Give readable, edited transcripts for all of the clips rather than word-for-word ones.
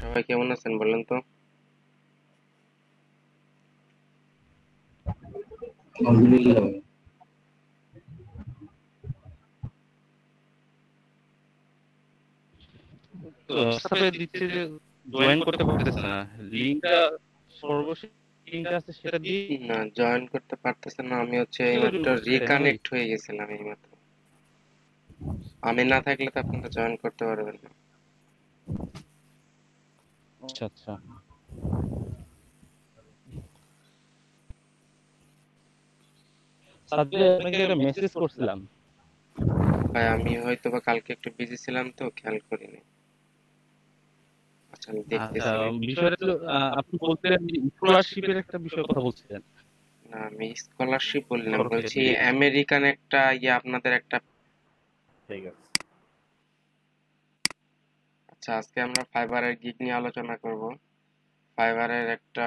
সবাই কেমন আছেন বলেন তো? আলহামদুলিল্লাহ। হোয়াটসঅ্যাপে দিচ্ছে যে জয়েন করতে পারতেছে না, লিঙ্কটা সর্বশেষ লিঙ্কটা আছে সেটা দিয়ে না, জয়েন করতে পারতেছেন না। আমি কিসের এইমাত্র জন্য হচ্ছে না ভাই? রিকানেক্ট হয়ে গেছিলাম এইমাত্র। আমি না থাকলে তো আপনারা জয়েন করতে পারবেন না। আচ্ছা আচ্ছা। সাজ্জে আপনাকে একটা মেসেজ করছিলাম। ভাই আমি হয়তো বা কালকে একটু বিজি ছিলাম তো খেয়াল করিনি। আচ্ছা আমি আচ্ছা, দেখতেছি। বিষয়টা ছিল আপনি বলছিলেন যে স্কলারশিপের একটা বিষয়ে কথা বলছিলেন না, আমি স্কলারশিপ বললাম, আমি সরকারি বলছি থেকে। আমেরিকান একটা আপনাদের একটা। ঠিক আছে। আচ্ছা, আজকে আমরা ফাইবারের গিগ নিয়ে আলোচনা করব। ফাইবারের একটা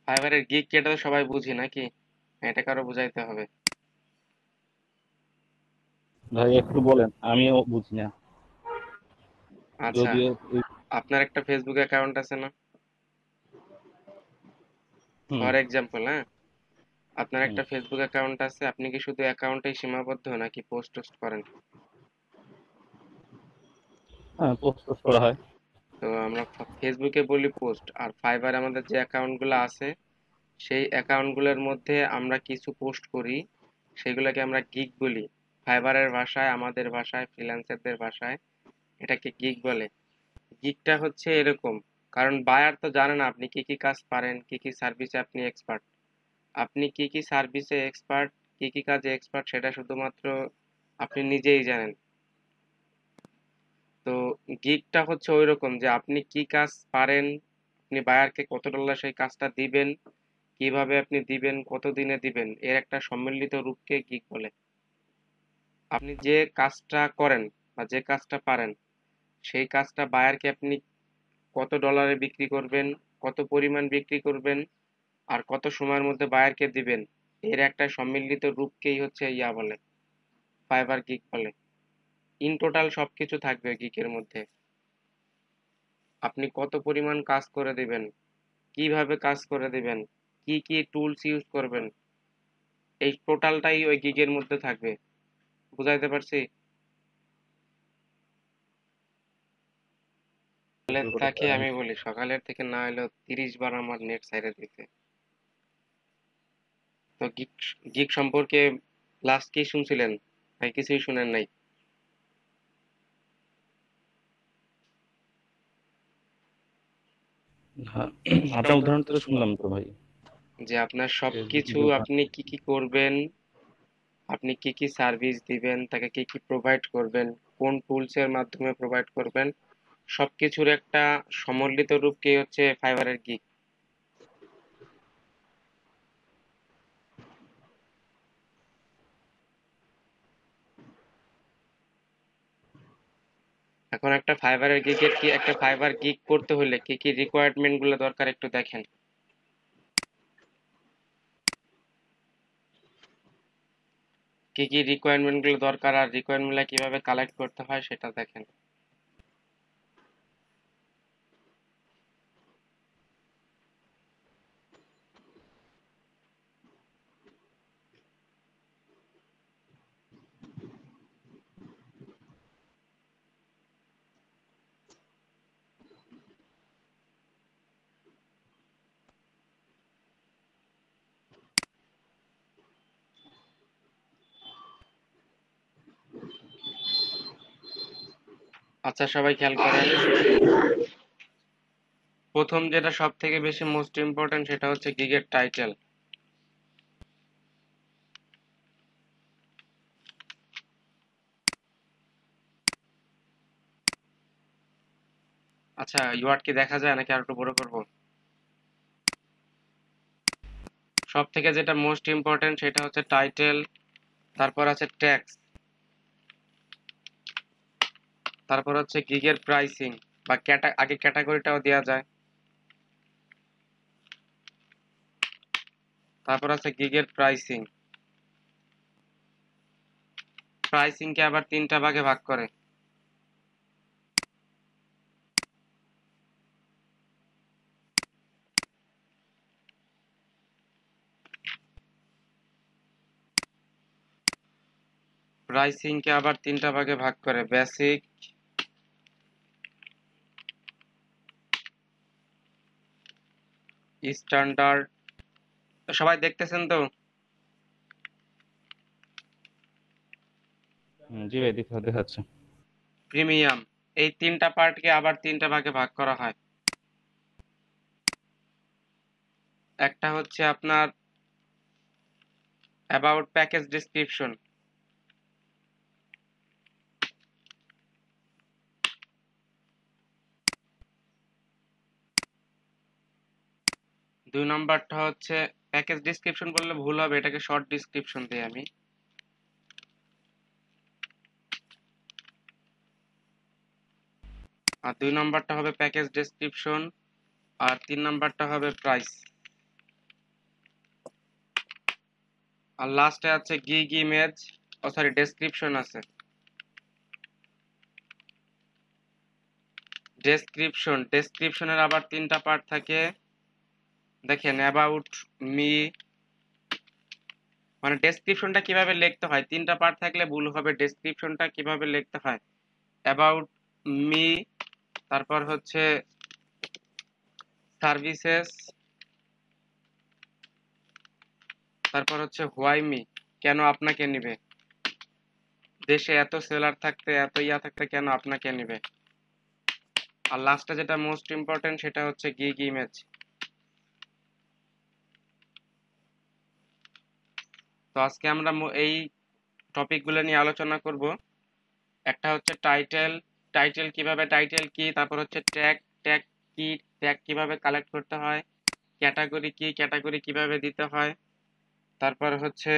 ফাইবারের গিগ কি এটা তো সবাই বুঝি নাকি? এটা কারো বুঝাইতে হবে? ভাই একটু বলেন, আমিও বুঝি না আচ্ছা, যদিও। আপনার একটা ফেসবুক অ্যাকাউন্ট আছে না? হুম ফর এক্সাম্পল, হ্যাঁ, আপনার হুম। একটা ফেসবুক অ্যাকাউন্ট আছে, আপনি কি শুধু অ্যাকাউন্টেই সীমাবদ্ধ নাকি পোস্ট টোস্ট করেন? হ্যাঁ, পোস্ট করা হয়। তো আমরা ফেসবুকে বলি পোস্ট, আর ফাইবার আমাদের যে অ্যাকাউন্টগুলো আছে সেই অ্যাকাউন্টগুলোর মধ্যে আমরা কিছু পোস্ট করি, সেগুলোকে আমরা গিগ বলি। ফাইবারের ভাষায়, আমাদের ভাষায়, ফ্রিল্যান্সারদের ভাষায় এটাকে গিগ বলে। গিগটা হচ্ছে এরকম, কারণ বায়ার তো জানে না আপনি কি কি কাজ পারেন, কি কি সার্ভিসে আপনি এক্সপার্ট। আপনি কি কি সার্ভিসে এক্সপার্ট, কি কি কাজে এক্সপার্ট, সেটা শুধুমাত্র আপনি নিজেই জানেন। তো গিগটা হচ্ছে ওইরকম যে আপনি কি কাজ পারেন, আপনি বায়ারকে কত ডলার সেই কাজটা দিবেন, কিভাবে আপনি দিবেন, কত দিনে দিবেন, এর একটা সম্মিলিত রূপকে গিগ বলে। আপনি যে কাজটা করেন বা যে কাজটা পারেন সেই কাজটা বায়ারকে আপনি কত ডলারে বিক্রি করবেন, কত পরিমাণ বিক্রি করবেন, আর কত সময়ের মধ্যে বায়ারকে দিবেন, এর একটা সম্মিলিত রূপকেই হচ্ছে বলে, ফাইবার গিগ বলে। ইন টোটাল সবকিছু থাকবে গিগের মধ্যে। আপনি কত পরিমাণ কাজ করে দিবেন, কিভাবে কাজ করে দিবেন, কি কি টুলস ইউজ করবেন, এই টোটালটাই ওই গিগের মধ্যে থাকবে। বুঝাইতে পারছি? সকালের থেকে আমি বলি, সকালের থেকে না হলেও 30 বার আমার নেট সাইরে দিতে। তো গিগ গিগ সম্পর্কে লাস্ট কি শুনছিলেন? ভাই কিছুই শুনেন নাই? হ্যাঁ, আপনার উদাহরণ তো শুনলাম তো ভাই। যে আপনার সবকিছু, ফেসবুকে আপনি কি কি করবেন, আপনি কি কি সার্ভিস দিবেন, তাকে কি কি প্রোভাইড করবেন, কোন টুলস এর মাধ্যমে প্রোভাইড করবেন, সবকিছুর একটা সম্মিলিত রূপকে হচ্ছে ফাইবারের গিগ। এখন একটা ফাইবার গিগ করতে হলে কি কি রিকোয়ারমেন্ট গুলো দরকার একটু দেখেন। কি কি রিকোয়ারমেন্ট গুলো দরকার আর রিকোয়ারমেন্ট গুলো কিভাবে কালেক্ট করতে হয় সেটা দেখেন। আচ্ছা সবাই খেয়াল করেন, প্রথম যেটা সব থেকে বেশি মোস্ট ইম্পর্টেন্ট সেটা হচ্ছে গিগের টাইটেল। আচ্ছা, ইওয়ার্ড কি দেখা যায় নাকি আর একটু বড় করবো? সব থেকে যেটা মোস্ট ইম্পর্টেন্ট সেটা হচ্ছে টাইটেল, তারপর আছে ট্যাক্স, তারপর হচ্ছে গিগের প্রাইসিং বা আগে ক্যাটাগরিটাও দেওয়া যায়, তারপর আছে গিগের প্রাইসিং, প্রাইসিং কে আবার তিনটা ভাগে ভাগ করে। প্রাইসিং কে আবার তিনটা ভাগে ভাগ করে, বেসিক, স্ট্যান্ডার্ড। তো সবাই দেখতেছেন তো? জি ভাই, দেখাচ্ছে। প্রিমিয়াম। এই তিনটা পার্টকে আবার তিনটা ভাগে ভাগ করা হয়। একটা হচ্ছে আপনার অ্যাবাউট প্যাকেজ ডিসক্রিপশন, দুই নম্বরটা হচ্ছে প্যাকেজ ডিসক্রিপশন বললে ভুল হবে, এটাকে শর্ট ডিসক্রিপশন দিই আমি। আর দুই নম্বরটা হবে প্যাকেজ ডেসক্রিপশন, আর তিন নম্বরটা হবে প্রাইস। আর লাস্টে আছে গিগ ইমেজ, ও সরি ডেসক্রিপশন আছে। ডেসক্রিপশনের আবার তিনটা পার্ট থাকে। দেখেন, অ্যাবাউট মি, মানে ডেসক্রিপশনটা কিভাবে লিখতে হয়, তিনটা পার্ট থাকলে ভুল হবে। ডেসক্রিপশনটা কিভাবে লিখতে হয়, অ্যাবাউট মি, তারপর হচ্ছে সার্ভিসেস, তারপর হচ্ছে হোয়াই মি, কেন আপনাকে নিবে, দেশে এত সেলার থাকতে এত ইয়া থাকতে কেন আপনাকে নিবে। আর লাস্টে যেটা মোস্ট ইম্পর্টেন্ট সেটা হচ্ছে গিগ ইমেজ। তো আজকে আমরা এই টপিকগুলো নিয়ে আলোচনা করব। একটা হচ্ছে টাইটেল, টাইটেল কি, তারপর হচ্ছে ট্যাগ, ট্যাগ কি, ট্যাগ কিভাবে কালেক্ট করতে হয়, ক্যাটাগরি কি, ক্যাটাগরি কিভাবে দিতে হয়, তারপর হচ্ছে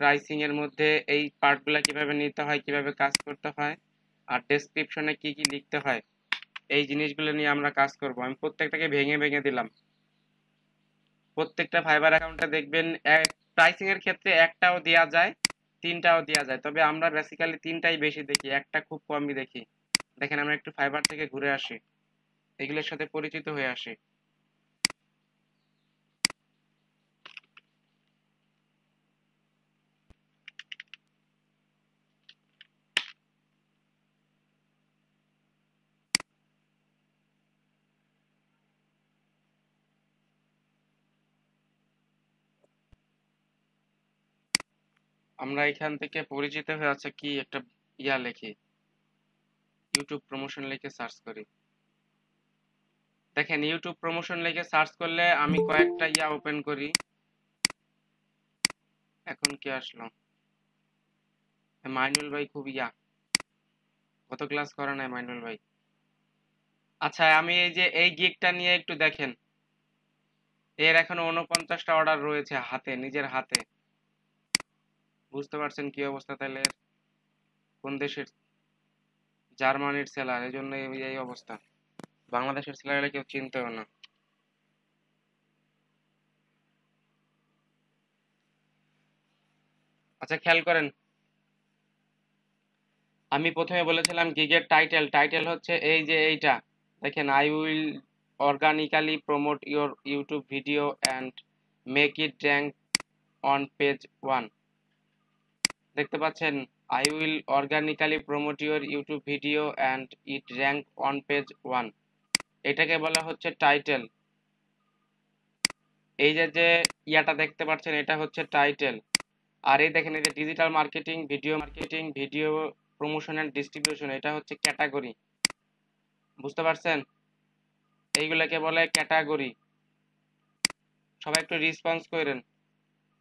প্রাইসিং এর মধ্যে এই পার্টগুলো কিভাবে নিতে হয়, কিভাবে কাজ করতে হয়, আর ডেসক্রিপশনে কি কি লিখতে হয়, এই জিনিসগুলো নিয়ে আমরা কাজ করব। আমি প্রত্যেকটাকে ভেঙে ভেঙে দিলাম। প্রত্যেকটা ফাইবার অ্যাকাউন্টে দেখবেন প্রাইসিং এর ক্ষেত্রে একটাও দেওয়া যায়, তিনটাও দেওয়া যায়, তবে আমরা বেসিক্যালি তিনটাই বেশি দেখি, একটা খুব কমই দেখি। দেখেন, আমরা একটু ফাইবার থেকে ঘুরে আসি, এগুলোর সাথে পরিচিত হয়ে আসি। আমরা এখান থেকে পরিচিত হয়ে আছে কি একটা ইয়া লিখি, ইউটিউব প্রমোশন লিখে সার্চ করি। দেখেন, ইউটিউব প্রমোশন লিখে সার্চ করলে আমি কয়েকটা ইয়া ওপেন করি। এখন কি আসলো, মাইনুল ভাই খুব ইয়া, কত ক্লাস করে নাই মাইনুল ভাই। আচ্ছা, আমি এই যে এই গিগটা নিয়ে একটু দেখেন, এর এখনো 49টা অর্ডার রয়েছে হাতে, নিজের হাতে। বুঝতে পারছেন কি অবস্থা তাহলে এর? কোন দেশের? জার্মানির সেলার, এই জন্য এই অবস্থা। বাংলাদেশের সেলার হলে কেউ চিনতেও না। আচ্ছা, খেয়াল করেন, আমি প্রথমে বলেছিলাম গিগের টাইটেল হচ্ছে এই যে এইটা। দেখেন, I will organically promote your YouTube video and make it rank on page 1। দেখতে পাচ্ছেন, I will organically promote your YouTube video and it rank on page 1। এটাকে বলা হচ্ছে টাইটেল। এই যে যে ইয়াটা দেখতে পাচ্ছেন, এটা হচ্ছে টাইটেল। আর এই দেখেন, এই যে digital marketing, video promotion and distribution, এটা হচ্ছে ক্যাটাগরি। বুঝতে পারছেন? এইগুলোকে বলে ক্যাটাগরি। সবাই একটু রেসপন্স করেন,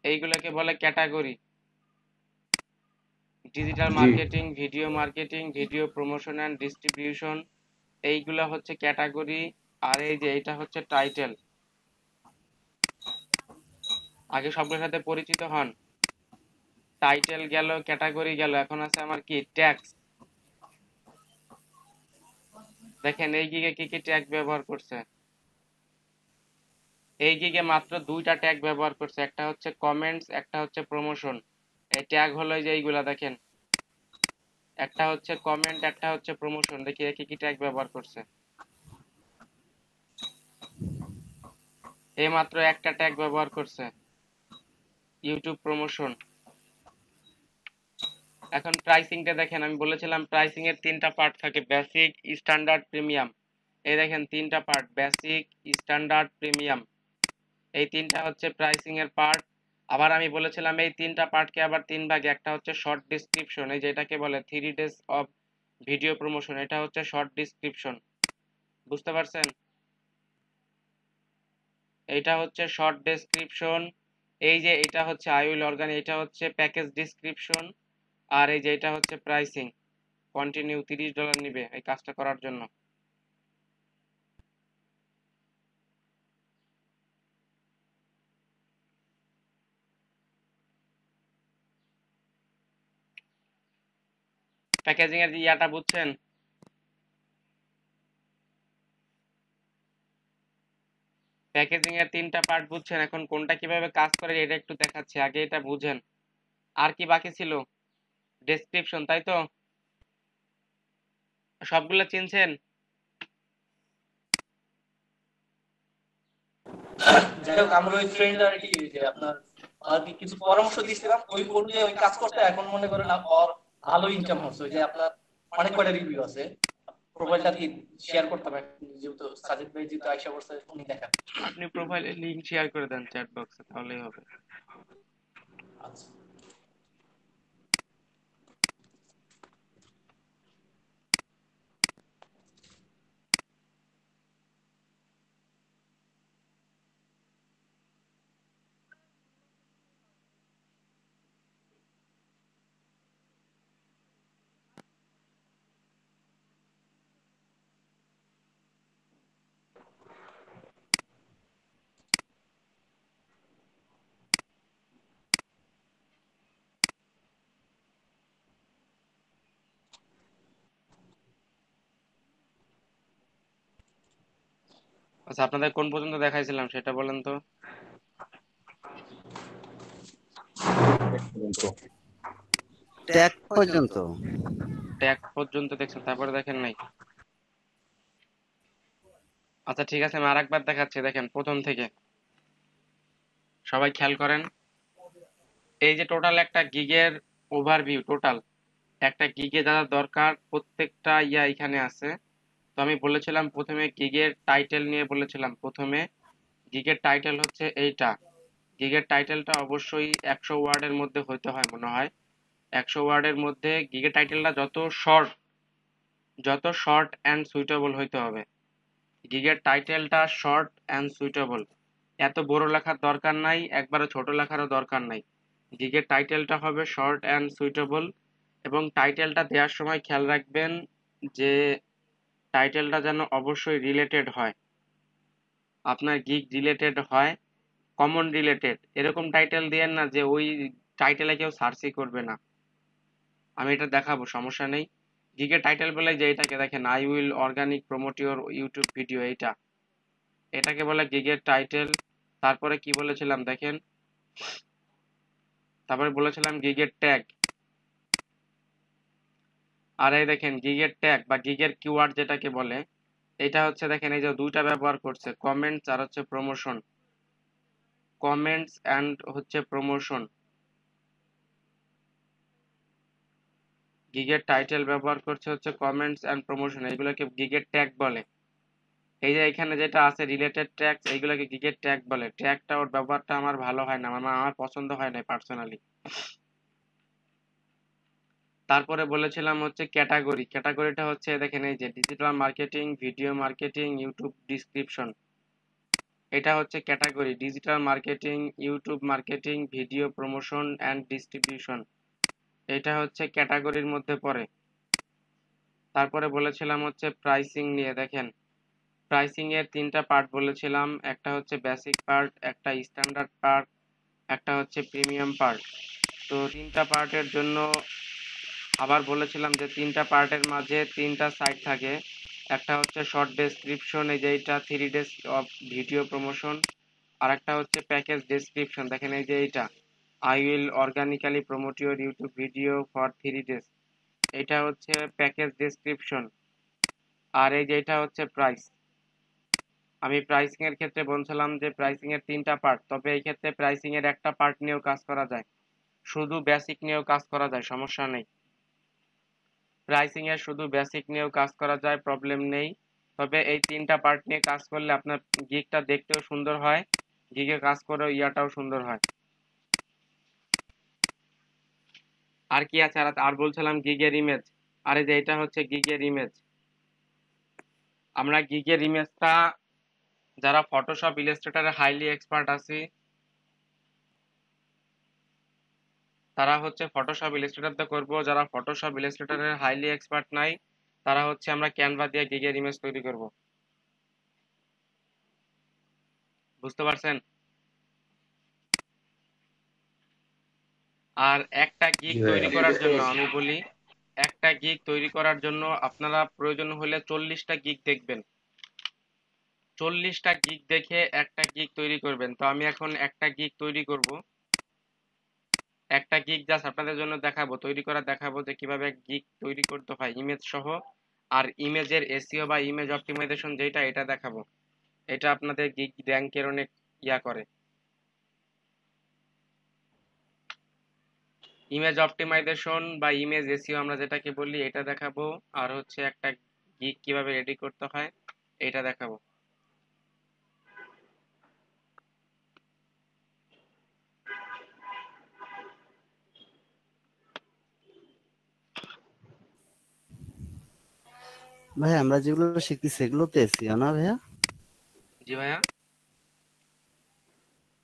এইগুলোকে বলে category. Digital G marketing, video promotion and distribution, এইগুলো হচ্ছে ক্যাটাগরি। আর এই যে এটা হচ্ছে টাইটেল। আগে সবগুলোর সাথে পরিচিত হন। টাইটেল গেল, ক্যাটাগরি গেল, এখন আছে আমার কি ট্যাক্স। দেখেন, এই গিগে কি কি ট্যাগ ব্যবহার করছে। এই গিগে মাত্র দুইটা ট্যাগ ব্যবহার করছে, একটা হচ্ছে কমেন্টস, একটা হচ্ছে প্রমোশন। এই ট্যাগ হলো এই যে এইগুলা দেখেন, একটা হচ্ছে কমেন্ট, একটা হচ্ছে প্রমোশন। দেখি একে কি ট্যাগ ব্যবহার করছে। এই মাত্র একটা ট্যাগ ব্যবহার করছে, ইউটিউব প্রমোশন। এখন প্রাইসিংটা দেখেন, আমি বলেছিলাম প্রাইসিং এর তিনটা পার্ট থাকে, বেসিক, স্ট্যান্ডার্ড, প্রিমিয়াম। এই দেখেন তিনটা পার্ট, বেসিক, স্ট্যান্ডার্ড, প্রিমিয়াম। এই তিনটা হচ্ছে প্রাইসিং এর পার্ট। আবার আমি বলেছিলাম এই তিনটা পার্টকে আবার তিন ভাগে, একটা হচ্ছে শর্ট ডিসক্রিপশন, এই যেটাকে বলে 3 days অফ ভিডিও প্রমোশন, এটা হচ্ছে শর্ট ডিসক্রিপশন। বুঝতে পারছেন? এইটা হচ্ছে শর্ট ডেসক্রিপশন। এই যে এটা হচ্ছে আই উইল অর্গান, এটা হচ্ছে প্যাকেজ ডিসক্রিপশন। আর এই যে এটা হচ্ছে প্রাইসিং। কন্টিনিউ $30 নিবে এই কাজটা করার জন্য। প্যাকেজিং এর ইয়াটা বুঝছেন? প্যাকেজিং এর তিনটা পার্ট বুঝছেন? এখন কোনটা কিভাবে কাজ করে এটা একটু দেখাচ্ছি, আগে এটা বুঝেন। আর কি বাকি ছিল? ডেসক্রিপশন, তাই তো? সবগুলো চিনছেন? যাই হোক, আমরা ওই ফ্রেন্ড আর কি, যে আপনার আর কি কিছু পরামর্শ দিয়েছিলাম, ওই অনুযায়ী ওই কাজ করতে এখন মনে করেন ওর ভালো ইনকাম হচ্ছে। ওই যে আপনার অনেক কয়টা রিভিউ আছে, প্রোফাইলটা কি শেয়ার করতে পারেন, যেহেতু সাজিদ ভাই যেহেতু আইসা করছে উনি দেখেন। আপনি প্রোফাইলে লিংক শেয়ার করে দেন চ্যাট বক্সে, তাহলেই হবে। আচ্ছা, আচ্ছা, আপনাদের কোন পর্যন্ত দেখাইছিলাম সেটা বলেন তো। ট্যাগ পর্যন্ত। ট্যাগ পর্যন্ত দেখছেন, তারপরে দেখেন নাই? আচ্ছা ঠিক আছে, আমি আরেকবার দেখাচ্ছি, দেখেন প্রথম থেকে। সবাই খেয়াল করেন, এই যে টোটাল একটা গিগের ওভারভিউ, টোটাল একটা গিগে যা যা দরকার প্রত্যেকটা ইয়া এখানে আছে। তো আমি বলেছিলাম প্রথমে গিগের টাইটেল নিয়ে বলেছিলাম। প্রথমে গিগের টাইটেল হচ্ছে এইটা। গিগের টাইটেলটা অবশ্যই 100 ওয়ার্ডের মধ্যে হইতে হয় মনে হয়। 100 ওয়ার্ডের মধ্যে গিগের টাইটেলটা যত শর্ট অ্যান্ড সুইটেবল হইতে হবে। গিগের টাইটেলটা শর্ট অ্যান্ড সুইটেবল। এত বড় লেখার দরকার নাই, একবারে ছোট লেখারও দরকার নাই। গিগের টাইটেলটা হবে শর্ট অ্যান্ড সুইটেবল। এবং টাইটেলটা দেওয়ার সময় খেয়াল রাখবেন যে টাইটেলটা যেন অবশ্যই রিলেটেড হয়, আপনার গিগ রিলেটেড হয়, কমন রিলেটেড। এরকম টাইটেল দিয়েন না যে ওই টাইটেলে কেউ সার্চই করবে না। আমি এটা দেখাবো, সমস্যা নেই। গিগের টাইটেল বলে যে এটাকে দেখেন, I will organic promote your YouTube video, এটাকে বলে গিগের টাইটেল। তারপরে কি বলেছিলাম দেখেন, তারপরে বলেছিলাম গিগের ট্যাগ। আর এই দেখেন গিগের ট্যাগ বা গিগের কিওয়ার্ড যেটাকে বলে, এটা হচ্ছে দেখেন এই যে দুইটা ব্যবহার করছে, কমেন্টস আর হচ্ছে প্রমোশন। কমেন্টস অ্যান্ড হচ্ছে প্রমোশন। গিগের টাইটেল ব্যবহার করছে হচ্ছে কমেন্টস অ্যান্ড প্রমোশন, এইগুলোকে গিগের ট্যাগ বলে। এই যে এখানে যেটা আছে রিলেটেড ট্যাগস, এইগুলোকে গিগের ট্যাগ বলে। ট্যাগটা ওর ব্যবহারটা আমার ভালো হয় না, আমার পছন্দ হয় না পার্সোনালি। তারপরে বলেছিলাম হচ্ছে ক্যাটাগরি। ক্যাটাগরিটা হচ্ছে দেখেন এই যে digital marketing, video marketing, YouTube description. এটা হচ্ছে category, digital marketing, YouTube marketing, video promotion and distribution. এটা হচ্ছে ক্যাটাগরির মধ্যে পড়ে। তারপরে বলেছিলাম হচ্ছে প্রাইসিং নিয়ে, দেখেন প্রাইসিং এর তিনটা পার্ট বলেছিলাম, একটা হচ্ছে বেসিক পার্ট, একটা স্ট্যান্ডার্ড পার্ট, একটা হচ্ছে প্রিমিয়াম পার্ট। তো তিনটা পার্টের জন্য আবার বলেছিলাম যে তিনটা পার্টের মাঝে তিনটা সাইড থাকে। একটা হচ্ছে শর্ট ডেসক্রিপশন, এই যে এইটা 3 days অফ ভিডিও প্রমোশন। আর একটা হচ্ছে প্যাকেজ ডেসক্রিপশন, দেখেন এই যে এইটা। I will organically promote your YouTube video for 3 days. এটা হচ্ছে প্যাকেজ ডেসক্রিপশন, আর এই যে এটা হচ্ছে প্রাইস। আমি প্রাইসিং এর ক্ষেত্রে বলছিলাম যে প্রাইসিং এর 3টা পার্ট, তবে এই ক্ষেত্রে প্রাইসিং এর একটা পার্ট নিয়েও কাজ করা যায়, শুধু বেসিক নিয়েও কাজ করা যায়, সমস্যা নেই। প্রাইসিং এর শুধু বেসিক নিয়েও কাজ করা যায়, প্রবলেম নেই। তবে এই 3টা পার্ট নিয়ে কাজ করলে আপনার গিগটা দেখতেও সুন্দর হয়, গিগে কাজ করেও ইয়াটাও সুন্দর হয়। আর কি আছে? আর বলছিলাম গিগের ইমেজ। আরে যে এটা হচ্ছে গিগের ইমেজ। আমরা গিগের ইমেজটা যারা ফটোশপ ইলাস্ট্রেটরে হাইলি এক্সপার্ট আছি তারা হচ্ছে ফটোশপ ইলাস্ট্রেটরতে করব, যারা ফটোশপ ইলাস্ট্রেটরে হাইলি এক্সপার্ট নাই তারা হচ্ছে আমরা ক্যানভা দিয়ে গিগের ইমেজ তৈরি করব। বুঝতে পারছেন? আর একটা গিগ তৈরি করার জন্য আমি বলি, একটা গিগ তৈরি করার জন্য আপনারা প্রয়োজন হলে 40টা গিগ দেখবেন, 40টা গিগ দেখে একটা গিগ তৈরি করবেন। তো আমি এখন একটা গিগ তৈরি করব, একটা গিগ জাস্ট আপনাদের জন্য দেখাবো, তৈরি করা দেখাবো যে কিভাবে গিগ তৈরি করতে হয় ইমেজ সহ। আর ইমেজের এসইও বা ইমেজ অপটিমাইজেশন যেটা, এটা দেখাবো। এটা আপনাদের গিগ র্যাঙ্কের অনেক ইয়া করে। ইমেজ অপটিমাইজেশন বা ইমেজ এসইও আমরা যেটাকে বলি এটা দেখাবো, আর হচ্ছে একটা গিগ কিভাবে রেডি করতে হয় এটা দেখাবো। ভাই আমরা যেগুলো শিখতেছি সেগুলো তো এসিও না ভাইয়া? জি ভাইয়া,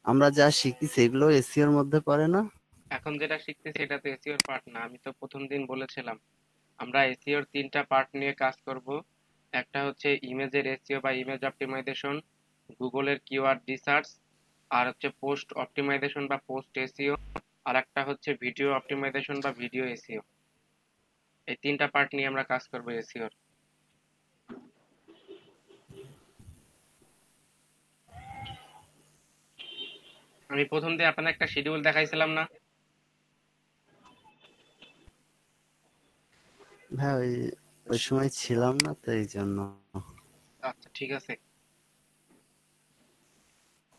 আমরা যা শিখতেছি সেগুলো এসিওর মধ্যে পড়ে না? এখন যেটা শিখতেছি এটা তো এসইওর পার্ট না। আমি তো প্রথম দিন বলেছিলাম আমরা এসইওর 3টা পার্ট নিয়ে কাজ করব। একটা হচ্ছে ইমেজের এসইও বা ইমেজ অপটিমাইজেশন, গুগলের কিওয়ার্ড রিসার্চ, আর হচ্ছে পোস্ট অপটিমাইজেশন বা পোস্ট এসইও, আর একটা হচ্ছে ভিডিও অপটিমাইজেশন বা ভিডিও এসইও। এই 3টা পার্ট নিয়ে আমরা কাজ করব এসইওর। আমি প্রথম দিয়ে আপনাদের একটা শিডিউল দেখাইছিলাম না? ভাই ওই ওই সময় ছিলাম না তো এই জন্য। আচ্ছা ঠিক আছে,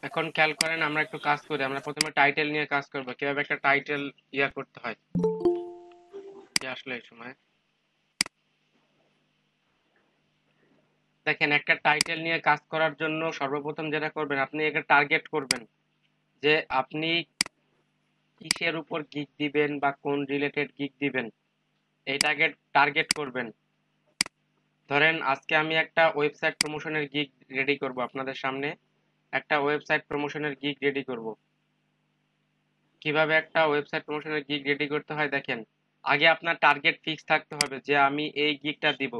এখন খেয়াল করেন আমরা একটু কাজ করি। আমরা প্রথমে টাইটেল নিয়ে কাজ করব, কিভাবে একটা টাইটেল ইয়া করতে হয়। যে আসলে এই সময় দেখেন, একটা টাইটেল নিয়ে কাজ করার জন্য সর্বপ্রথম যেটা করবেন আপনি একটা টার্গেট করবেন যে আপনি কিসের উপর গিগ দিবেন বা কোন রিলেটেড গিগ দিবেন, এইটাকে টার্গেট করবেন। ধরেন আজকে আমি একটা ওয়েবসাইট প্রমোশনের গিগ রেডি করব, আপনাদের সামনে একটা ওয়েবসাইট প্রমোশনের গিগ রেডি করব। কিভাবে একটা ওয়েবসাইট প্রমোশনের গিগ রেডি করতে হয় দেখেন, আগে আপনার টার্গেট ফিক্স থাকতে হবে যে আমি এই গিগটা দিব।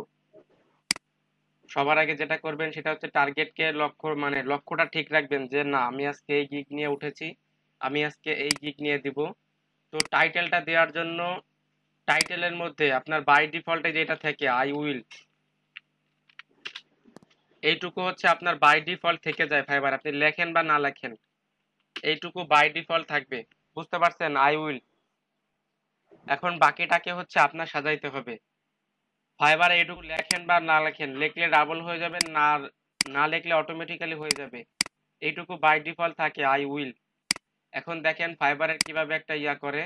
সবার আগে যেটা করবেন সেটা হচ্ছে টার্গেটকে লক্ষ্য, মানে লক্ষ্যটা ঠিক রাখবেন যে না আমি আজকে এই গিগ নিয়ে উঠেছি, আমি আজকে এই গিগ নিয়ে দিব। তো টাইটেলটা দেওয়ার জন্য টাইটেলের মধ্যে আপনার বাই ডিফল্টে যেটা থাকে আই উইল, এইটুকু হচ্ছে আপনার বাই ডিফল্ট থেকে যায়। ফাইবার আপনি লেখেন বা না লেখেন এইটুকু বাই ডিফল্ট থাকবে। বুঝতে পারছেন? I will. এখন বাকিটাকে হচ্ছে আপনার সাজাইতে হবে। ফাইবারে এইটুকু লেখেন বা না লেখেন, লিখলে ডাবল হয়ে যাবে, না না লিখলে অটোমেটিক্যালি হয়ে যাবে। এইটুকু বাই ডিফল্ট থাকে আই উইল। এখন দেখেন ফাইবারের কিভাবে একটা ইয়া করে।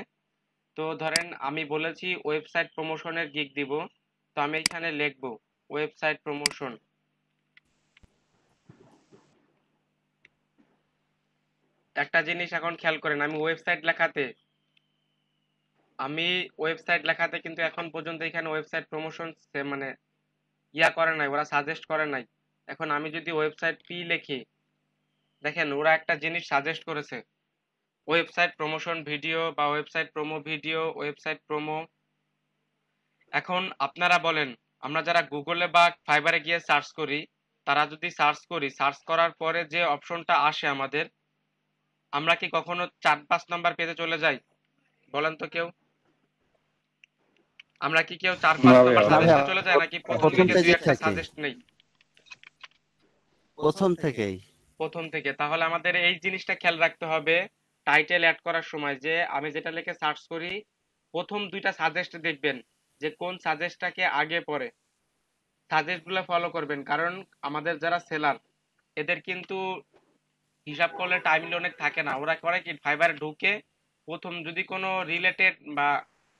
তো ধরেন আমি বলেছি ওয়েবসাইট প্রমোশনের গিগ দিব, তো আমি এখানে লিখবো ওয়েবসাইট প্রমোশন। একটা জিনিস এখন খেয়াল করেন, আমি ওয়েবসাইট লেখাতে কিন্তু এখন পর্যন্ত এখানে ওয়েবসাইট প্রমোশন মানে ইয়া করে নাই, ওরা সাজেস্ট করে নাই। এখন আমি যদি ওয়েবসাইট পি লিখি, দেখেন ওরা একটা জিনিস সাজেস্ট করেছে, ওয়েবসাইট প্রমোশন ভিডিও বা website promo video, website promo. এখন আপনারা বলেন, আমরা যারা গুগলে বা ফাইবারে গিয়ে সার্চ করি, তারা যদি সার্চ করার পরে যে অপশনটা আসে আমাদের, আমরা কি কখনো 4-5 নম্বর পেজে চলে যাই? বলেন তো কেউ। আমরা কি কেউ 4-5 নম্বর না ভাইয়া, সাজেস্টে চলে যায় নাকি প্রথম প্রথম থেকে দুই পেজে একটা থাকে, সাজেস্ট নেই? প্রথম থেকেই। প্রথম থেকে। তাহলে আমাদের এই জিনিসটা খেয়াল রাখতে হবে টাইটেল অ্যাড করার সময় যে আমি যেটা লিখে সার্চ করি, প্রথম দুইটা সাজেস্ট দেখবেন যে কোন সাজেস্টটাকে আগে পড়ে, সাজেস্টগুলো ফলো করবেন। কারণ আমাদের যারা সেলার, এদের কিন্তু হিসাব করলে টাইম অনেক থাকে না। ওরা করে কি, ফাইবারে ঢুকে প্রথম যদি কোনো রিলেটেড বা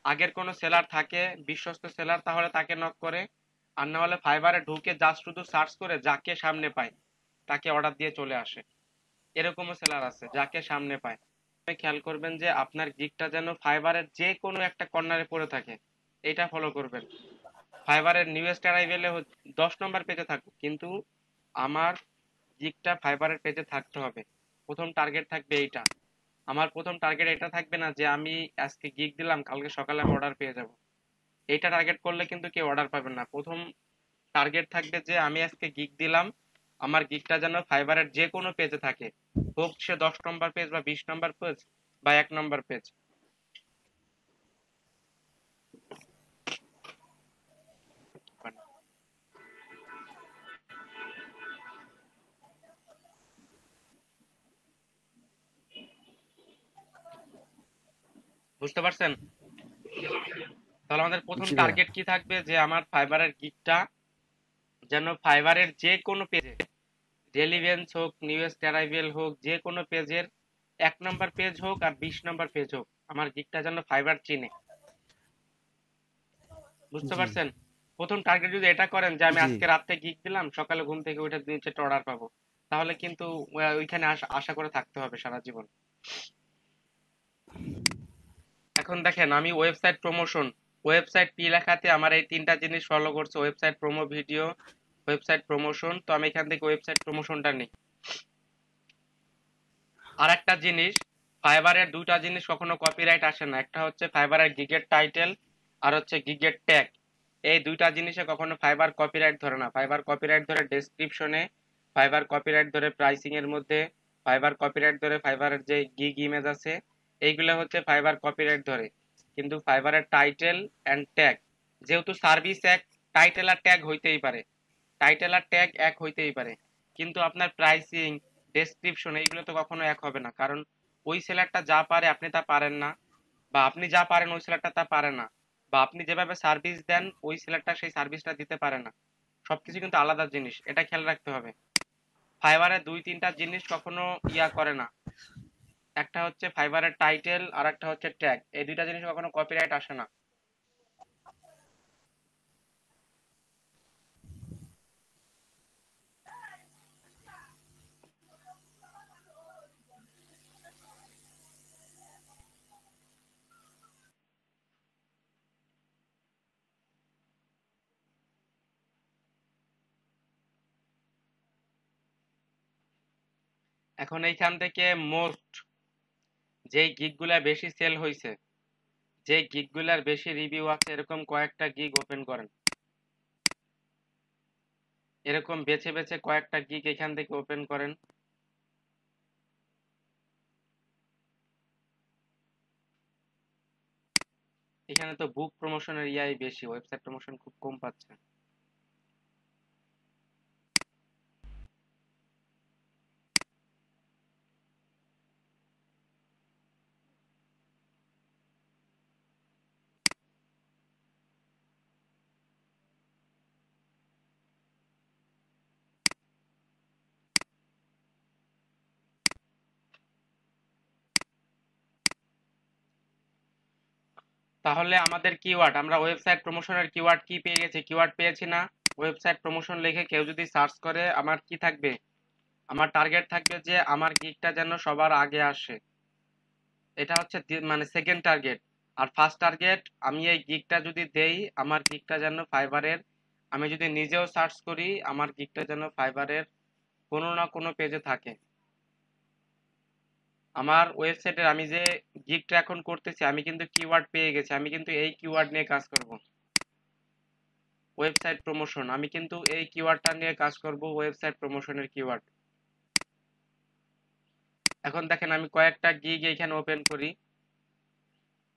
আগের কোনো সেলার থাকে, বিশ্বস্ত সেলার, তাহলে তাকে নক করে। আর না হলে ফাইবারে ঢুকে জাস্ট শুধু সার্চ করে যাকে সামনে পায় তাকে অর্ডার দিয়ে চলে আসে। এরকমও সেলার আছে যাকে সামনে পায়। আপনি খেয়াল করবেন যে আপনার গিগটা যেন ফাইবারের যে কোনো একটা কর্নারে পড়ে থাকে, এটা ফলো করবেন। ফাইবারের নিউয়েস্ট অ্যারাইভেলে 10 নম্বর পেজে থাকুক, কিন্তু আমার গিগটা ফাইবারের পেজে থাকতে হবে। প্রথম টার্গেট থাকবে এইটা। আমার প্রথম টার্গেট এটা থাকবে না যে আমি আজকে গিগ দিলাম কালকে সকালে আমি অর্ডার পেয়ে যাব। এইটা টার্গেট করলে কিন্তু কেউ অর্ডার পাবেন না। প্রথম টার্গেট থাকবে যে আমি আজকে গিগ দিলাম, আমার গিগটা যেন ফাইবারের যে কোনো পেজে থাকে, হোক সে 10 নম্বর পেজ বা 20 নম্বর পেজ বা 1 নম্বর পেজ। বুঝতে পারছেন? তাহলে আমাদের প্রথম জি ভাইয়া। টার্গেট কি থাকবে যে আমার ফাইবারের গিগটা যেন ফাইবারের যে কোনো পেজে, রেলিভেন্স হোক, নিউয়েস্ট অ্যারাইভেল হোক, যে কোনো পেজের 1 নম্বর পেজ হোক আর 20 নম্বর পেজ হোক, আমার গিগটা যেন ফাইবার চিনে। বুঝতে জি পারছেন? প্রথম টার্গেট যদি এটা করেন যে আমি জি। আজকে রাতে গিগ দিলাম সকালে ঘুম থেকে উঠে 2-4টা অর্ডার পাবো, তাহলে কিন্তু ওইখানে আশা করে থাকতে হবে সারা জীবন। এখন দেখেন আমি ওয়েবসাইট প্রমোশন, ওয়েবসাইট পি লেখাতে আমার এই 3টা জিনিস ফলো করছে: website promo video, website promotion. তো আমি এখান থেকে ওয়েবসাইট প্রমোশনটা নিই। আর একটা জিনিস, ফাইবারের 2টা জিনিস কখনো কপিরাইট আসে না। একটা হচ্ছে ফাইবারের গিগের টাইটেল, আর হচ্ছে গিগের ট্যাগ। এই 2টা জিনিসে কখনো ফাইবার কপিরাইট ধরে না। ফাইবার কপিরাইট ধরে ডেসক্রিপশনে, ফাইবার কপিরাইট ধরে প্রাইসিং এর মধ্যে, ফাইবার কপিরাইট ধরে ফাইবারের যে গিগ ইমেজ আছে, এইগুলো হচ্ছে ফাইবার কপিরাইট ধরে। কিন্তু ফাইবারের টাইটেল এন্ড ট্যাগ, যেহেতু সার্ভিস এক, টাইটেল আর ট্যাগ হইতেই পারে, টাইটেল আর ট্যাগ এক হইতেই পারে, কিন্তু আপনার প্রাইসিং, ডেসক্রিপশন এইগুলো তো কখনো এক হবে না। কারণ ওই সেলারটা যা পারে আপনি তা পারেন না, বা আপনি যা পারেন ওই সেলারটা তা পারে না, বা আপনি যেভাবে সার্ভিস দেন ওই সেলারটা সেই সার্ভিসটা দিতে পারে না। সবকিছু কিন্তু আলাদা জিনিস, এটা খেয়াল রাখতে হবে। ফাইবারের 2-3টা জিনিস কখনো ইয়া করে না। একটা হচ্ছে ফাইবারের টাইটেল আর একটা হচ্ছে ট্যাগ, এই 2টা জিনিস কখনো কপিরাইট আসে না। এখন এইখান থেকে মোস্ট যেই গিগগুলা বেশি সেল হইছে, যে গিগগুলার বেশি রিভিউ আছে, এরকম কয়েকটা গিগ ওপেন করেন। এরকম বেছে বেছে কয়েকটা গিগ এখান থেকে ওপেন করেন। এখানে তো বুক প্রমোশনের ইয়াই বেশি, ওয়েবসাইট প্রমোশন খুব কম পাচ্ছে। তাহলে আমাদের কিওয়ার্ড, আমরা ওয়েবসাইট প্রমোশনের কিওয়ার্ড কি পেয়ে গেছি? কিওয়ার্ড পেয়েছি না? ওয়েবসাইট প্রমোশন লিখে কেউ যদি সার্চ করে, আমার কি থাকবে? আমার টার্গেট থাকবে যে আমার গিগটা যেন সবার আগে আসে। এটা হচ্ছে মানে সেকেন্ড টার্গেট। আর ফার্স্ট টার্গেট, আমি এই গিগটা যদি দেই, আমার গিগটা যেন ফাইবারের, আমি যদি নিজেও সার্চ করি, আমার গিগটা যেন ফাইবারের কোনো না কোনো পেজে থাকে। আমার ওয়েবসাইটের আমি যে গিগটা এখন করতেছি, আমি কিন্তু কিওয়ার্ড পেয়ে গেছি, আমি কিন্তু এই কিওয়ার্ড নিয়ে কাজ করব। ওয়েবসাইট প্রমোশন, আমি কিন্তু এই কিওয়ার্ডটা নিয়ে কাজ করব, ওয়েবসাইট প্রমোশনের কিওয়ার্ড। এখন দেখেন আমি কয়েকটা গিগ এখানে ওপেন করি।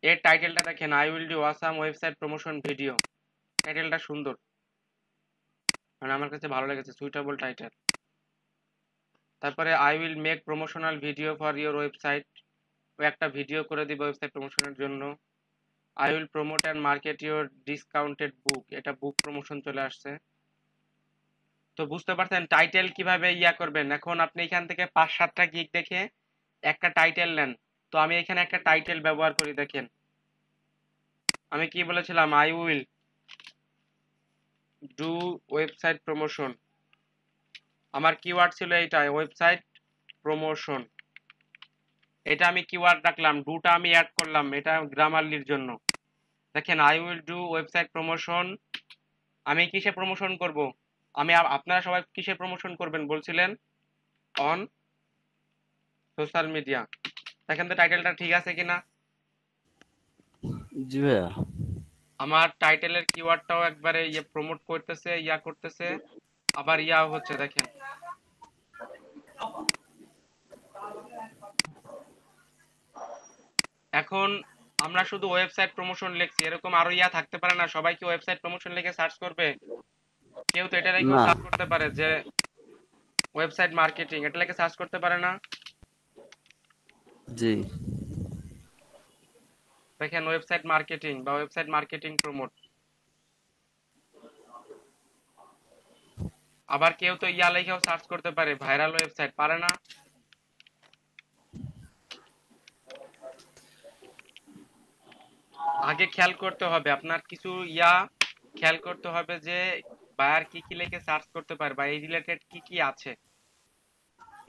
এর টাইটেলটা দেখেন, I will do awesome website promotion video. টাইটেলটা সুন্দর, মানে আমার কাছে ভালো লেগেছে, সুইটেবল টাইটেল। তারপরে I will make promotional video for your website. ও একটা ভিডিও করে দিব ওয়েবসাইট প্রমোশনের জন্য। I will promote and market your discounted book, এটা বুক প্রমোশন চলে আসছে। তো বুঝতে পারছেন টাইটেল কিভাবে ইয়া করবেন। এখন আপনি এখান থেকে 5-7টা গিগ দেখে একটা টাইটেল নেন। তো আমি এখানে একটা টাইটেল ব্যবহার করি, দেখেন আমি কি বলেছিলাম, I will do website promotion. আমার কিওয়ার্ড ছিল এইটা, ওয়েবসাইট প্রমোশন। এটা আমি কিওয়ার্ড রাখলাম, ডুটা আমি অ্যাড করলাম, এটা গ্রামারলির জন্য। দেখেন I will do website promotion. আমি কিসে প্রমোশন করব? আমি আপনারা সবাই কিসে প্রমোশন করবেন বলছিলেন? On social media. দেখেন তো টাইটেলটা ঠিক আছে কিনা। জি ভাইয়া। আমার টাইটেলের কিওয়ার্ডটাও একবারে ইয়ে প্রমোট করতেছে, ইয়া করতেছে, আবার ইয়া হচ্ছে, দেখেন। এখন আমরা শুধু ওয়েবসাইট প্রমোশন লিখছি, এরকম আরো ইয়া থাকতে পারে না? সবাই কি ওয়েবসাইট প্রমোশন লিখে সার্চ করবে? কেউ তো এটা লিখেও না। সার্চ করতে পারে যে ওয়েবসাইট মার্কেটিং, এটা লিখে সার্চ করতে পারে না? জি। দেখেন ওয়েবসাইট মার্কেটিং বা ওয়েবসাইট মার্কেটিং প্রমোট। আবার কেউ তো ইয়া লিখেও সার্চ করতে পারে ভাইরাল ওয়েবসাইট, পারে না? আগে খেয়াল করতে হবে, আপনার কিছু ইয়া খেয়াল করতে হবে যে বায়ার কি কি লিখে সার্চ করতে পারে বা এই রিলেটেড কি কি আছে।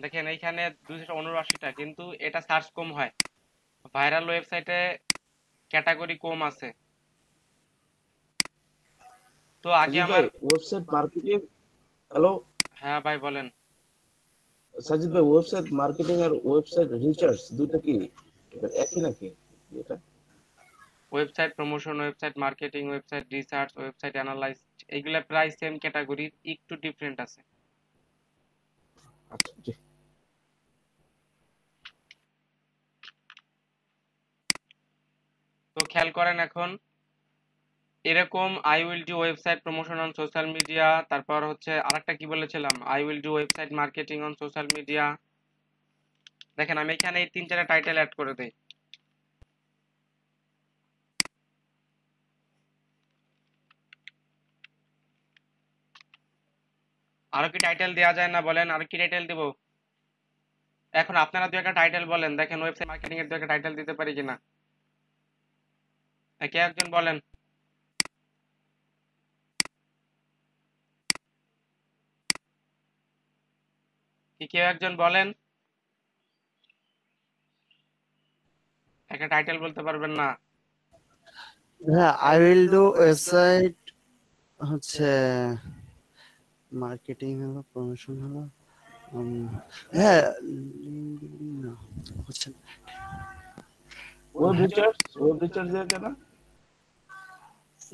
দেখেন এইখানে 279টা, কিন্তু এটা সার্চ কম হয়। ভাইরাল ওয়েবসাইটে ক্যাটাগরি কম আছে। তো আগে সাজিদ আমার, ভাই ওয়েবসাইট মার্কেটিং, হ্যালো হ্যাঁ ভাই বলেন। সাজিদ ভাই, ওয়েবসাইট মার্কেটিং আর ওয়েবসাইট রিসার্চ দুটো কি এটা একই নাকি? এটা website promotion, website marketing, website research, website analyse, এগুলা প্রায় সেম ক্যাটাগরির, একটু ডিফারেন্ট আছে। আচ্ছা জি। তো খেয়াল করেন এখন এরকম I will do website promotion on social media, তারপর হচ্ছে আরেকটা কি বলেছিলাম, I will do website marketing on social media. দেখেন আমি এখানে এই 3-4টা টাইটেল অ্যাড করে দেই। আরো কি টাইটেল দেওয়া যায় না বলেন? আরো কি টাইটেল দিব? এখন আপনারা দু একটা টাইটেল বলেন, দেখেন ওয়েবসাইট মার্কেটিং এর দু একটা টাইটেল দিতে পারি কিনা। কে একজন বলেন। কি কেউ একজন বলেন? একটা টাইটেল বলতে পারবেন না? হ্যাঁ, আই উইল ডু ওয়েবসাইট হচ্ছে মার্কেটিং হলো, প্রমোশন হলো। হ্যাঁ, না, হচ্ছে না। ওয়েব রিসার্চ এর কেন?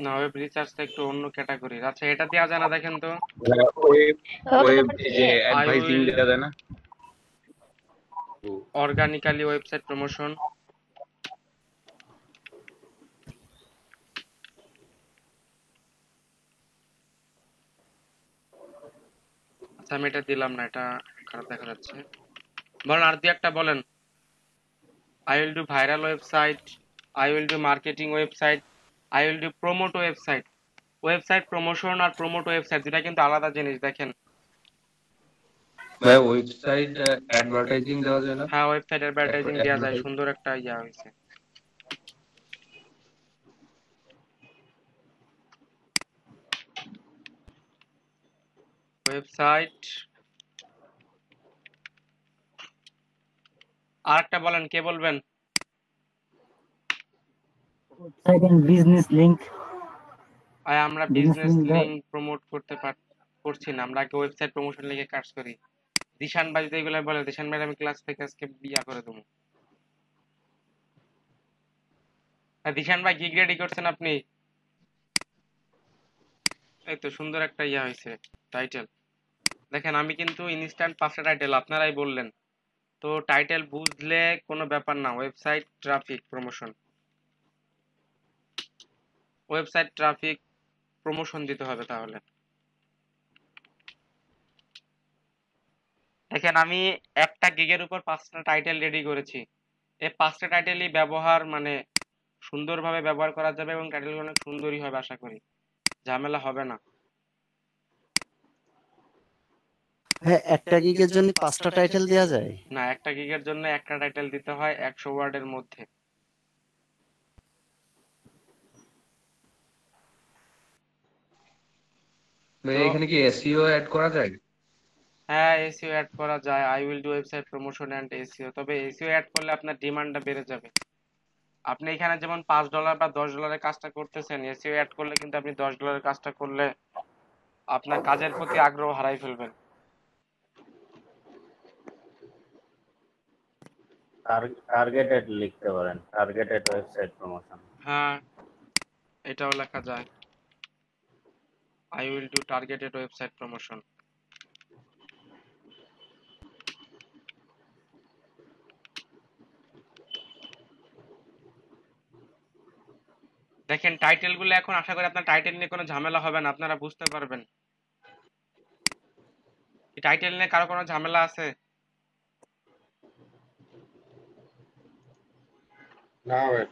না, ওয়েব রিসার্চটা একটু অন্য ক্যাটাগরির। আচ্ছা এটা দেওয়া যায় না, দেখেন তো। ওয়েব ওয়েব এই যে আই অ্যাডভাইজিং উইল দেওয়া যায় না? Organically website promotion. আচ্ছা আমি এটা দিলাম না, এটা খারাপ দেখা যাচ্ছে। বলেন আর দু একটা বলেন। I will do viral website, I will do marketing website, I will do promote website. Website promotion আর প্রমোট ওয়েবসাইট দুটা কিন্তু আলাদা জিনিস, দেখেন। ভাই ওয়েবসাইট অ্যাডভার্টাইজিং দেওয়া যায় না? হ্যাঁ ওয়েবসাইট অ্যাডভার্টাইজিং দেওয়া যায়, অ্যাডভার্টাইজ সুন্দর একটা ইয়া হয়েছে। ওয়েবসাইট আর একটা বলেন, কে বলবেন? website and business link. আর আমরা business business link link promote করছি না, আমরা আগে ওয়েবসাইট প্রমোশন লিখে কাজ করি। দিশান ভাই যদি এগুলো বলে, দিশান ভাই আমি ক্লাস থেকে আজকে বিয়া করে দেবো। দিশান ভাই গিগ রেডি করছেন আপনি? এই তো সুন্দর একটা ইয়া হয়েছে টাইটেল। দেখেন আমি কিন্তু ইনস্ট্যান্ট 5টা টাইটেল, আপনারাই বললেন। তো টাইটেল বুঝলে কোনো ব্যাপার না। Website traffic promotion, website traffic promotion দিতে হবে তাহলে। দেখেন আমি একটা গিগের উপর 5টা টাইটেল রেডি করেছি। এই 5টা টাইটেলই ব্যবহার মানে সুন্দরভাবে ব্যবহার করা যাবে এবং টাইটেলগুলো অনেক সুন্দরই হবে আশা করি, ঝামেলা হবে না। হ্যাঁ, একটা গিগের জন্য 5টা টাইটেল দেওয়া যায়? না, একটা গিগের জন্য একটা টাইটেল দিতে হয় 100 ওয়ার্ডের মধ্যে। ভাই তো এখানে কি এসইও অ্যাড করা যায়? হ্যাঁ, এসইও অ্যাড করা যায়। I will do website promotion and SEO. তবে এসইও অ্যাড করলে আপনার ডিমান্ডটা বেড়ে যাবে। আপনি এখানে যেমন $5 বা $10 কাজটা করতেছেন, এসইও অ্যাড করলে কিন্তু আপনি $10 কাজটা করলে আপনার কাজের প্রতি আগ্রহ হারাই ফেলবেন। টার্গেটেড লিখতে পারেন, টার্গেটেড ওয়েবসাইট প্রমোশন। হ্যাঁ, এটাও লেখা যায়। I will do targeted website promotion. দেখেন টাইটেলগুলো এখন আশা করি আপনার টাইটেল নিয়ে কোনো ঝামেলা হবে না, আপনারা বুঝতে পারবেন। এই টাইটেল নিয়ে কারো কোনো ঝামেলা আছে? না ভাই।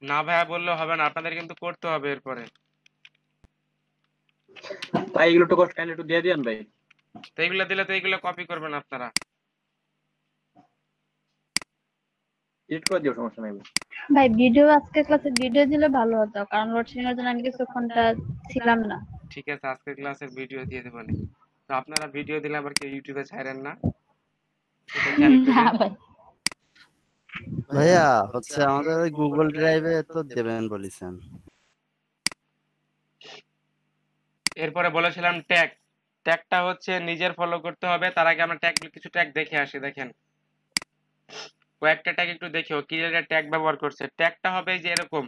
না ভাইয়া বললেও হবে না, আপনাদের কিন্তু করতে হবে এরপরে। ভাই এগুলো একটু কাইন্ডলি একটু দিয়ে দিয়েন ভাই। তো এইগুলো দিলে তো এইগুলো কপি করবেন আপনারা। এডিট করে দিও, সমস্যা নাই ভাই। ভাই ভিডিও আজকে ক্লাসে ভিডিও দিলে ভালো হতো, কারণ লোডশেডিং এর জন্য আমি কিছুক্ষণটা ছিলাম না। ঠিক আছে, আজকের ক্লাসের ভিডিও দিয়ে দেবেন। তো আপনারা ভিডিও দিলে আবার কেউ ইউটিউবে ছাড়েন না, সেটা খেয়াল না করবেন। ভাই, ভাইয়া হচ্ছে আমাদের ওই গুগল ড্রাইভে তো দেবেন বলেছেন। এরপরে বলেছিলাম ট্যাগ। ট্যাগটা হচ্ছে নিজের ফলো করতে হবে, তার আগে আমরা কিছু ট্যাগ দেখে আসি। দেখেন কয়েকটা ট্যাগ একটু দেখেও কি ট্যাগ ব্যবহার করছে। ট্যাগটা হবে যে এরকম,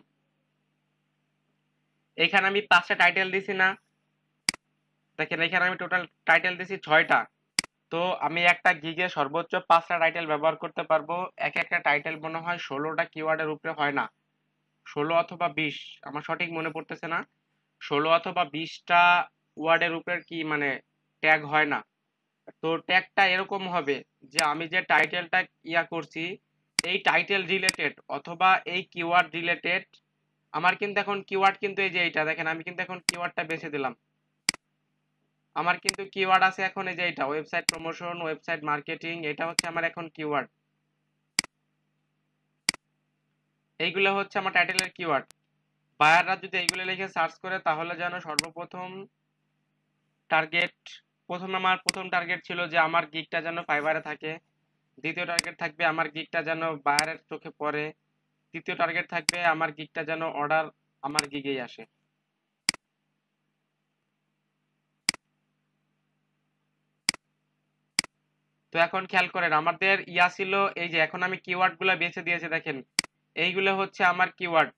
এখানে আমি 5টা টাইটেল দিছি না, দেখেন এখানে আমি টোটাল টাইটেল দিছি 6টা। তো আমি একটা গিগে সর্বোচ্চ 5টা টাইটেল ব্যবহার করতে পারবো। এক একটা টাইটেল মনে হয় 16টা কিওয়ার্ডের উপরে হয় না, 16 অথবা 20, আমার সঠিক মনে পড়তেছে না। 16 অথবা 20টা ওয়ার্ডের উপরে কি মানে ট্যাগ হয় না। তো ট্যাগটা এরকম হবে যে আমি যে টাইটেলটা করছি, এই টাইটেল রিলেটেড অথবা এই কিওয়ার্ড রিলেটেড। আমার কিন্তু এখন কিওয়ার্ড কিন্তু এই যে এইটা দেখেন, আমি কিন্তু এখন কিওয়ার্ডটা বেছে দিলাম। আমার কিন্তু কিওয়ার্ড আছে এখন এই যে এটা ওয়েবসাইট প্রমোশন, ওয়েবসাইট মার্কেটিং, এটা হচ্ছে আমার এখন কিওয়ার্ড। এইগুলো হচ্ছে আমার টাইটেলের কিওয়ার্ড। বায়াররা যদি এইগুলো লিখে সার্চ করে তাহলে যেন সর্বপ্রথম টার্গেট, আমার প্রথম টার্গেট ছিল যে আমার গিগটা যেন ফাইবারে থাকে। দ্বিতীয় টার্গেট থাকবে আমার গিগটা যেন বায়ারের চোখে পড়ে। তৃতীয় টার্গেট থাকবে আমার গিগটা যেন অর্ডার আমার গিগেই আসে। তো এখন খেয়াল করেন আমাদের ছিল এই যে এখন আমি কিওয়ার্ড গুলা বেছে দিয়েছি, দেখেন এইগুলো হচ্ছে আমার কিওয়ার্ড।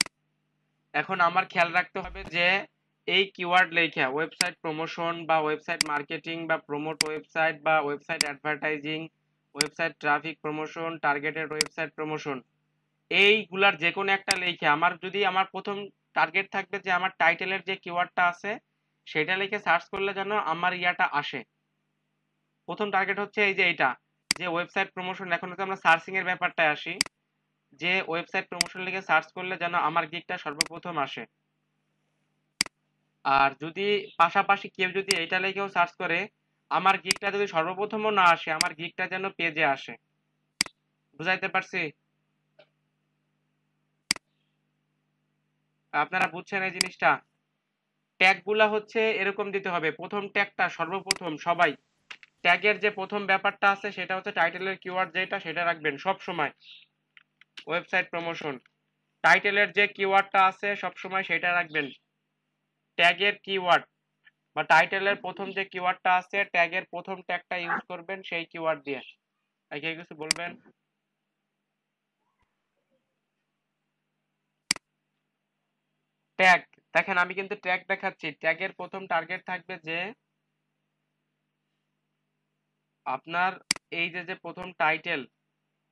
এখন আমার খেয়াল রাখতে হবে যে এই কিওয়ার্ড লেখা ওয়েবসাইট প্রমোশন বা ওয়েবসাইট মার্কেটিং বা প্রমোট ওয়েবসাইট বা website advertising, website traffic promotion, targeted website promotion, এইগুলার যে কোনো একটা লিখে আমার যদি আমার প্রথম টার্গেট থাকবে যে আমার টাইটেলের যে কিওয়ার্ডটা আছে সেটা লিখে সার্চ করলে যেন আমার ইয়াটা আসে। প্রথম টার্গেট হচ্ছে এই যে এইটা যে ওয়েবসাইট প্রমোশন। এখন যদি আমরা সার্চিং এর ব্যাপারটায় আসি, যে ওয়েবসাইট প্রমোশন লিখে সার্চ করলে যেন আমার গিগটা সর্বপ্রথম আসে। আর যদি পাশাপাশি কেউ যদি এইটা লিখেও সার্চ করে, আমার গিগটা যদি সর্বপ্রথমও না আসে, আমার গিগটা যেন পেজে আসে। বুঝাইতে পারছি? আপনারা বুঝছেন এই জিনিসটা? ট্যাগগুলা হচ্ছে এরকম দিতে হবে। প্রথম ট্যাগটা সর্বপ্রথম সবাই, ট্যাগের যে প্রথম ব্যাপারটা আছে সেটা হচ্ছে টাইটেলের কিওয়ার্ড যেটা সেটা রাখবেন সব সময়। ওয়েবসাইট প্রমোশন, টাইটেলের যে কিওয়ার্ডটা আছে সব সময় সেটা রাখবেন। ট্যাগের কিওয়ার্ড বা টাইটেলের প্রথম যে কিওয়ার্ডটা আছে ট্যাগের প্রথম ট্যাগটা ইউজ করবেন সেই কিওয়ার্ড দিয়ে। কেউ কিছু বলবেন? ট্যাগ দেখেন আমি কিন্তু ট্যাগ দেখাচ্ছি। ট্যাগের প্রথম টার্গেট থাকবে যে আপনার এই যে প্রথম টাইটেল,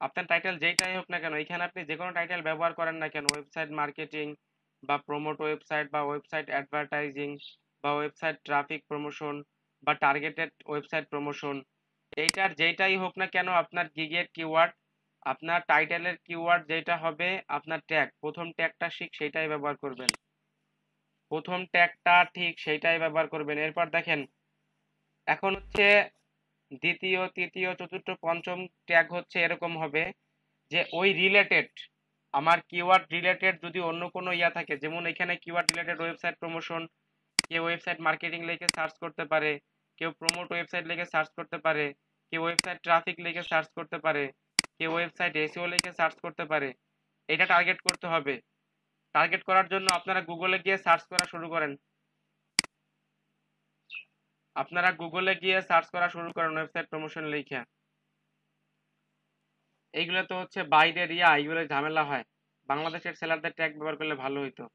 আপনার টাইটেল যেইটাই হোক না কেন, এখানে আপনি যে কোনো টাইটেল ব্যবহার করেন না কেন, ওয়েবসাইট মার্কেটিং বা প্রমোট ওয়েবসাইট বা ওয়েবসাইট অ্যাডভার্টাইজিং বা ওয়েবসাইট ট্রাফিক প্রমোশন বা টার্গেটেড ওয়েবসাইট প্রমোশন, এইটার যেইটাই হোক না কেন আপনার গিগের কিওয়ার্ড আপনার টাইটেলের কিওয়ার্ড যেটা হবে আপনার ট্যাগ, প্রথম ট্যাগটা ঠিক সেইটাই ব্যবহার করবেন। প্রথম ট্যাগটা ঠিক সেইটাই ব্যবহার করবেন। এরপর দেখেন এখন হচ্ছে দ্বিতীয়, তৃতীয়, চতুর্থ, পঞ্চম ট্যাগ হচ্ছে এরকম হবে যে ওই রিলেটেড আমার কিওয়ার্ড রিলেটেড যদি অন্য কোনো ইয়া থাকে, যেমন এখানে কিওয়ার্ড রিলেটেড ওয়েবসাইট প্রমোশন, কেউ ওয়েবসাইট মার্কেটিং লিখে সার্চ করতে পারে, কেউ প্রমোট ওয়েবসাইট লিখে সার্চ করতে পারে, কেউ ওয়েবসাইট ট্রাফিক লিখে সার্চ করতে পারে, কেউ ওয়েবসাইট এসইও লিখে সার্চ করতে পারে। এটা টার্গেট করতে হবে। টার্গেট করার জন্য আপনারা গুগলে গিয়ে সার্চ করা শুরু করেন। আপনারা গুগলে গিয়ে সার্চ করা শুরু করেন ওয়েবসাইট প্রমোশন লিখে। এইগুলো তো হচ্ছে বাইরের ইয়া, এইগুলো ঝামেলা হয়। বাংলাদেশের সেলারদের ট্যাগ ব্যবহার করলে ভালো হইতো।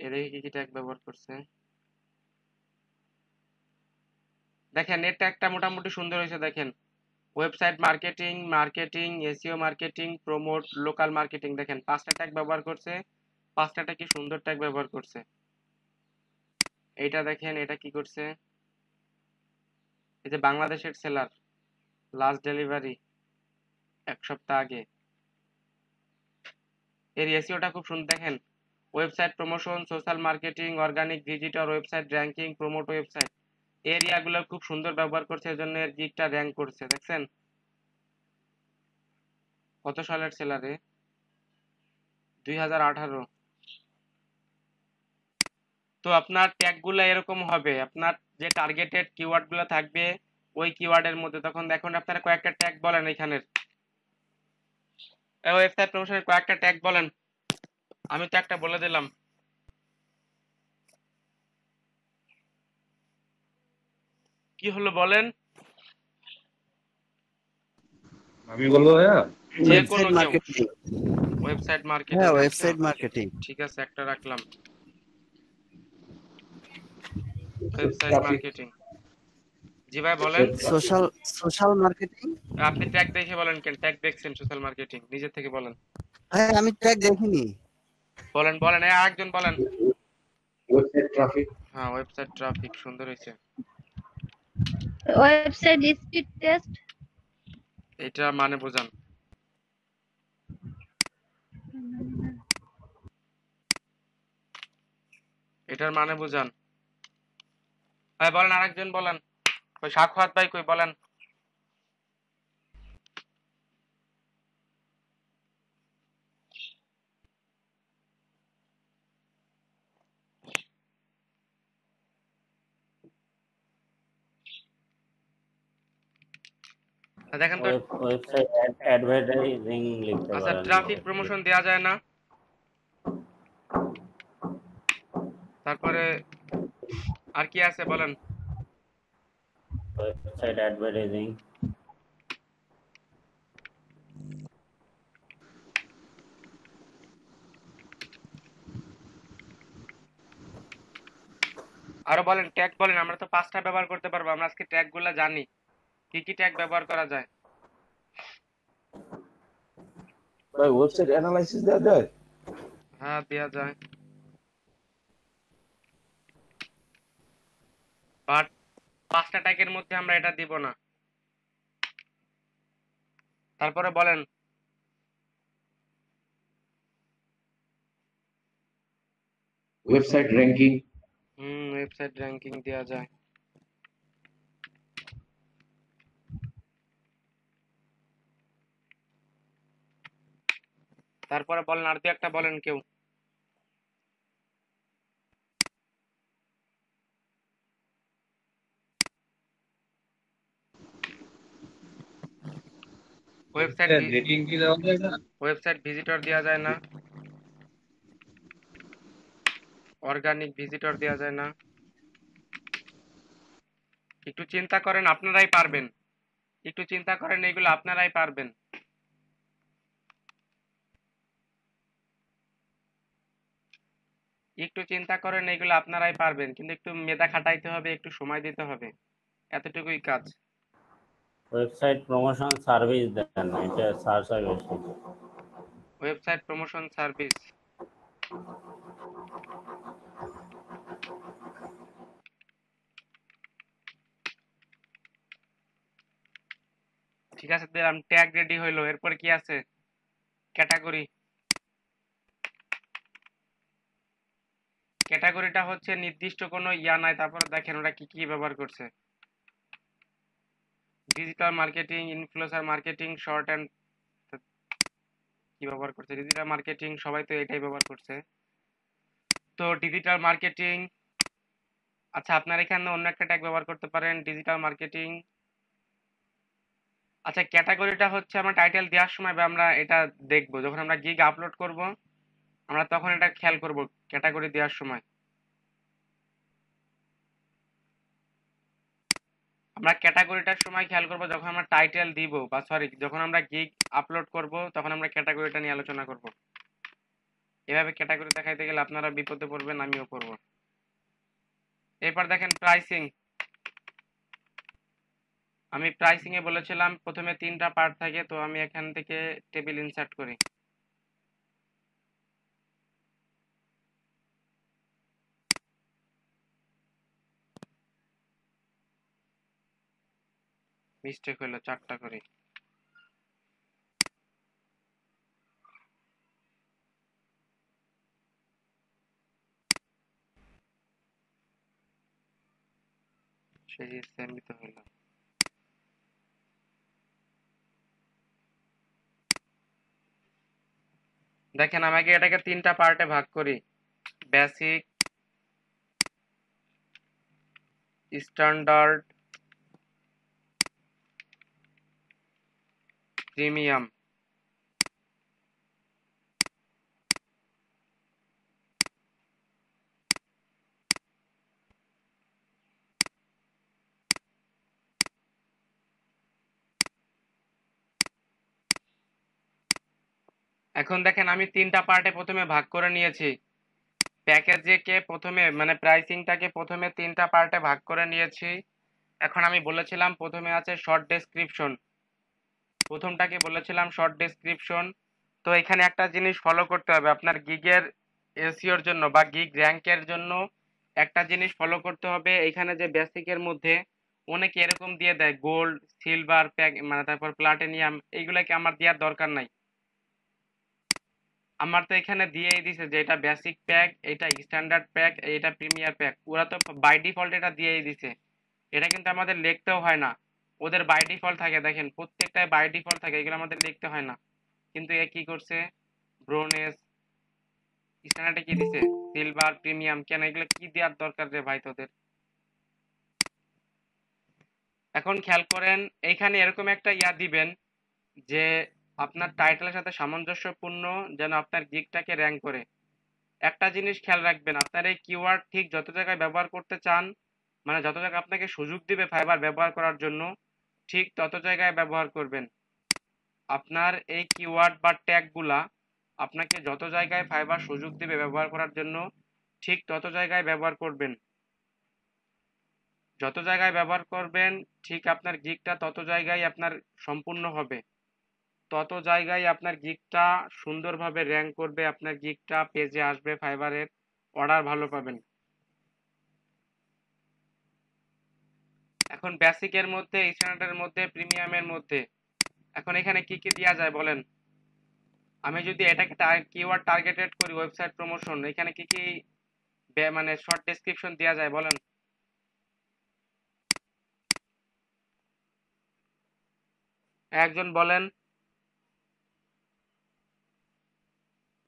এদিকে কি কি ট্যাগ ব্যবহার করছে দেখেন। এর ট্যাগটা মোটামুটি সুন্দর হয়েছে দেখেন। Website marketing, marketing, SEO marketing, promote, local marketing, দেখেন 5টা ট্যাগ ব্যবহার করছে। 5টা কি সুন্দর ট্যাগ ব্যবহার করছে। এইটা দেখেন, এটা কি করছে, এই যে বাংলাদেশের সেলার, লাস্ট ডেলিভারি 1 সপ্তাহ আগে। এর এসইওটা খুব সুন্দর দেখেন। Website promotion, social marketing, organic visitor, website ranking, promote website, এরিয়াগুলো খুব সুন্দর ব্যবহার করছে, এজন্য এর গিগটা র্যাঙ্ক করছে। দেখছেন কত সালের সেলারে? 2018। তো আপনার ট্যাগগুলো এরকম হবে, আপনার যে টার্গেটেড কিওয়ার্ডগুলো থাকবে ওই কিওয়ার্ডের মধ্যে। তখন দেখুন আপনারা কয়েকটা ট্যাগ বলেন এখানের, ওয়েবসাইট প্রমোশনের কয়েকটা ট্যাগ বলেন। আমি তো একটা বলে দিলাম। কি হলো বলেন? আমি বলবো ভাইয়া, যে ওয়েবসাইট কোনো কেউ। মার্কেটিং। ওয়েবসাইট মার্কেটিং, হ্যাঁ, ওয়েবসাইট মার্কেটিং। ঠিক আছে, একটা রাখলাম। Website marketing. জি ভাই বলেন। Social marketing. আপনি ট্যাগ দেখে বলেন, কেন ট্যাগ দেখছেন সোশ্যাল মার্কেটিং, নিজে থেকে বলেন। হ্যাঁ, আমি ট্যাগ দেখিনি। বলেন বলেন, আরেকজন বলেন। Website traffic. হ্যাঁ, ওয়েবসাইট ট্রাফিক সুন্দর হয়েছে। Website speed test. এটা মানে বোঝান। এটার মানে বোঝান। ভাই বলেন, আরেকজন বলেন। ওই সাক্ষাৎ ভাই কই, বলেন। দেখেন তো। ওয়েবসাইট অ্যাডভার্টাইজিং লিখতে আচ্ছা, পারেন। ট্রাফিক প্রমোশন দেয়া যায় না? তারপরে আর কি আছে বলেন। ওয়েবসাইট অ্যাডভার্টাইজিং, আরো বলেন, ট্যাগ বলেন। আমরা তো 5টা ব্যবহার করতে পারবো, আমরা আজকে ট্যাগ গুলা জানি, কি কি ট্যাগ ব্যবহার করা যায়। ভাই ওয়েবসাইট অ্যানালাইসিস দেওয়া যায়? হ্যাঁ, দেয়া যায়, বাট 5টা ট্যাগের মধ্যে আমরা এটা দিব না। তারপরে বলেন। Website ranking. ওয়েবসাইট র্যাঙ্কিং দেয়া যায়। তারপরে বলেন, আর 2-একটা বলেন কেউ। ওয়েবসাইট রেটিং কি দেওয়া যায় না? ওয়েবসাইট ভিজিটর দেওয়া যায় না। অর্গানিক ভিজিটর দেওয়া যায় না। একটু চিন্তা করেন, আপনারাই পারবেন। একটু চিন্তা করেন, এগুলো আপনারাই পারবেন। একটু চিন্তা করেন, এগুলো আপনারাই পারবেন, কিন্তু একটু মেধা খাটাইতে হবে, একটু সময় দিতে হবে, এতটুকুই কাজ। ওয়েবসাইট প্রমোশন সার্ভিস দেন, এটা সার্চ হয় বেশি। ওয়েবসাইট প্রমোশন সার্ভিস, ঠিক আছে, দিলাম। ট্যাগ রেডি হইলো, এরপর কি আছে? ক্যাটাগরি। ক্যাটাগরিটা হচ্ছে নির্দিষ্ট কোনো ইয়া নাই, তারপর দেখেন ওরা কি কি ব্যবহার করছে। Digital marketing, influencer marketing, short and কি ব্যবহার করছে? ডিজিটাল মার্কেটিং, সবাই তো এটাই ব্যবহার করছে। তো ডিজিটাল মার্কেটিং, আচ্ছা আপনার এখানে অন্য একটা ট্যাগ ব্যবহার করতে পারেন, ডিজিটাল মার্কেটিং। আচ্ছা, ক্যাটাগরিটা হচ্ছে আমরা টাইটেল দেওয়ার সময় বা আমরা এটা দেখবো যখন আমরা গিগ আপলোড করব, আমরা তখন এটা খেয়াল করব ক্যাটাগরি দেওয়ার সময়। আমরা ক্যাটাগরিটার সময় খেয়াল করব যখন আমরা টাইটেল দিব, বা সরি, যখন আমরা গিগ আপলোড করব তখন আমরা ক্যাটাগরিটা নিয়ে আলোচনা করব। এভাবে ক্যাটাগরি দেখাইতে গেলে আপনারা বিপদে পড়বেন, আমিও পড়ব। এরপর দেখেন প্রাইসিং। আমি প্রাইসিং এ বলেছিলাম প্রথমে 3টা পার্ট থাকে, তো আমি এখান থেকে টেবিল ইনসার্ট করি। মিস্টেক হলো, 4টা করি। সেই সেমই তো হলো। দেখেন আমাকে এটাকে 3টা পার্টে ভাগ করি, বেসিক, স্ট্যান্ডার্ড, প্রিমিয়াম। এখন দেখেন আমি 3টা পার্টে প্রথমে ভাগ করে নিয়েছি। প্যাকেজকে প্রথমে মানে প্রাইসিংটাকে প্রথমে 3টা পার্টে ভাগ করে নিয়েছি। এখন আমি বলেছিলাম প্রথমে আছে শর্ট ডেসক্রিপশন, প্রথমটাকে বলেছিলাম শর্ট ডেসক্রিপশন। তো এখানে একটা জিনিস ফলো করতে হবে, আপনার গিগের এসইওর জন্য বা গিগ র্যাঙ্কের জন্য একটা জিনিস ফলো করতে হবে। এখানে যে বেসিকের মধ্যে অনেকে এরকম দিয়ে দেয় গোল্ড, সিলভার প্যাক, মানে তারপর প্লাটিনিয়াম, এইগুলাকে আমার দেওয়ার দরকার নাই। আমার তো এখানে দিয়েই দিছে যে এটা বেসিক প্যাক, এটা স্ট্যান্ডার্ড প্যাক, এটা প্রিমিয়ার প্যাক, ওরা তো বাই ডিফল্ট এটা দিয়েই দিছে। এটা কিন্তু আমাদের লিখতেও হয় না, ওদের বাই ডিফল্ট থাকে, দেখেন প্রত্যেকটাই বাই ডিফল্ট থাকে, এগুলো আমাদের লিখতে হয় না। কিন্তু এ কি করছে, ব্রোনেজ, স্ট্যান্ডার্ডে কি দিছে সিলভার, প্রিমিয়াম, কেন এগুলো কি দেওয়ার দরকার রে ভাই তোদের? এখন খেয়াল করেন এইখানে এরকম একটা ইয়া দিবেন যে আপনার টাইটেলের সাথে সামঞ্জস্যপূর্ণ, যেন আপনার গিগটাকে র্যাঙ্ক করে। একটা জিনিস খেয়াল রাখবেন, আপনার এই কিওয়ার্ড ঠিক যত জায়গায় ব্যবহার করতে চান, মানে যত জায়গায় আপনাকে সুযোগ দিবে ফাইবার ব্যবহার করার জন্য, ঠিক তত জায়গায় ব্যবহার করবেন। আপনার এই কিওয়ার্ড বা ট্যাগগুলা আপনাকে যত জায়গায় ফাইবার সুযোগ দিবে ব্যবহার করার জন্য, ঠিক তত জায়গায় ব্যবহার করবেন। যত জায়গায় ব্যবহার করবেন ঠিক আপনার গিগটা তত জায়গায় আপনার সম্পূর্ণ হবে, তত জায়গায় আপনার গিগটা সুন্দরভাবে র্যাঙ্ক করবে, আপনার গিগটা পেজে আসবে, ফাইবারের অর্ডার ভালো পাবেন। এখন বেসিকের মধ্যে, স্ট্যান্ডার্ডের মধ্যে, প্রিমিয়ামের মধ্যে এখন এখানে কি কি দেওয়া যায় বলেন? আমি যদি এটাকে কিওয়ার্ড টার্গেটেড করি ওয়েবসাইট প্রমোশন, এখানে কি কি মানে শর্ট ডেসক্রিপশন দেওয়া যায় বলেন? একজন বলেন।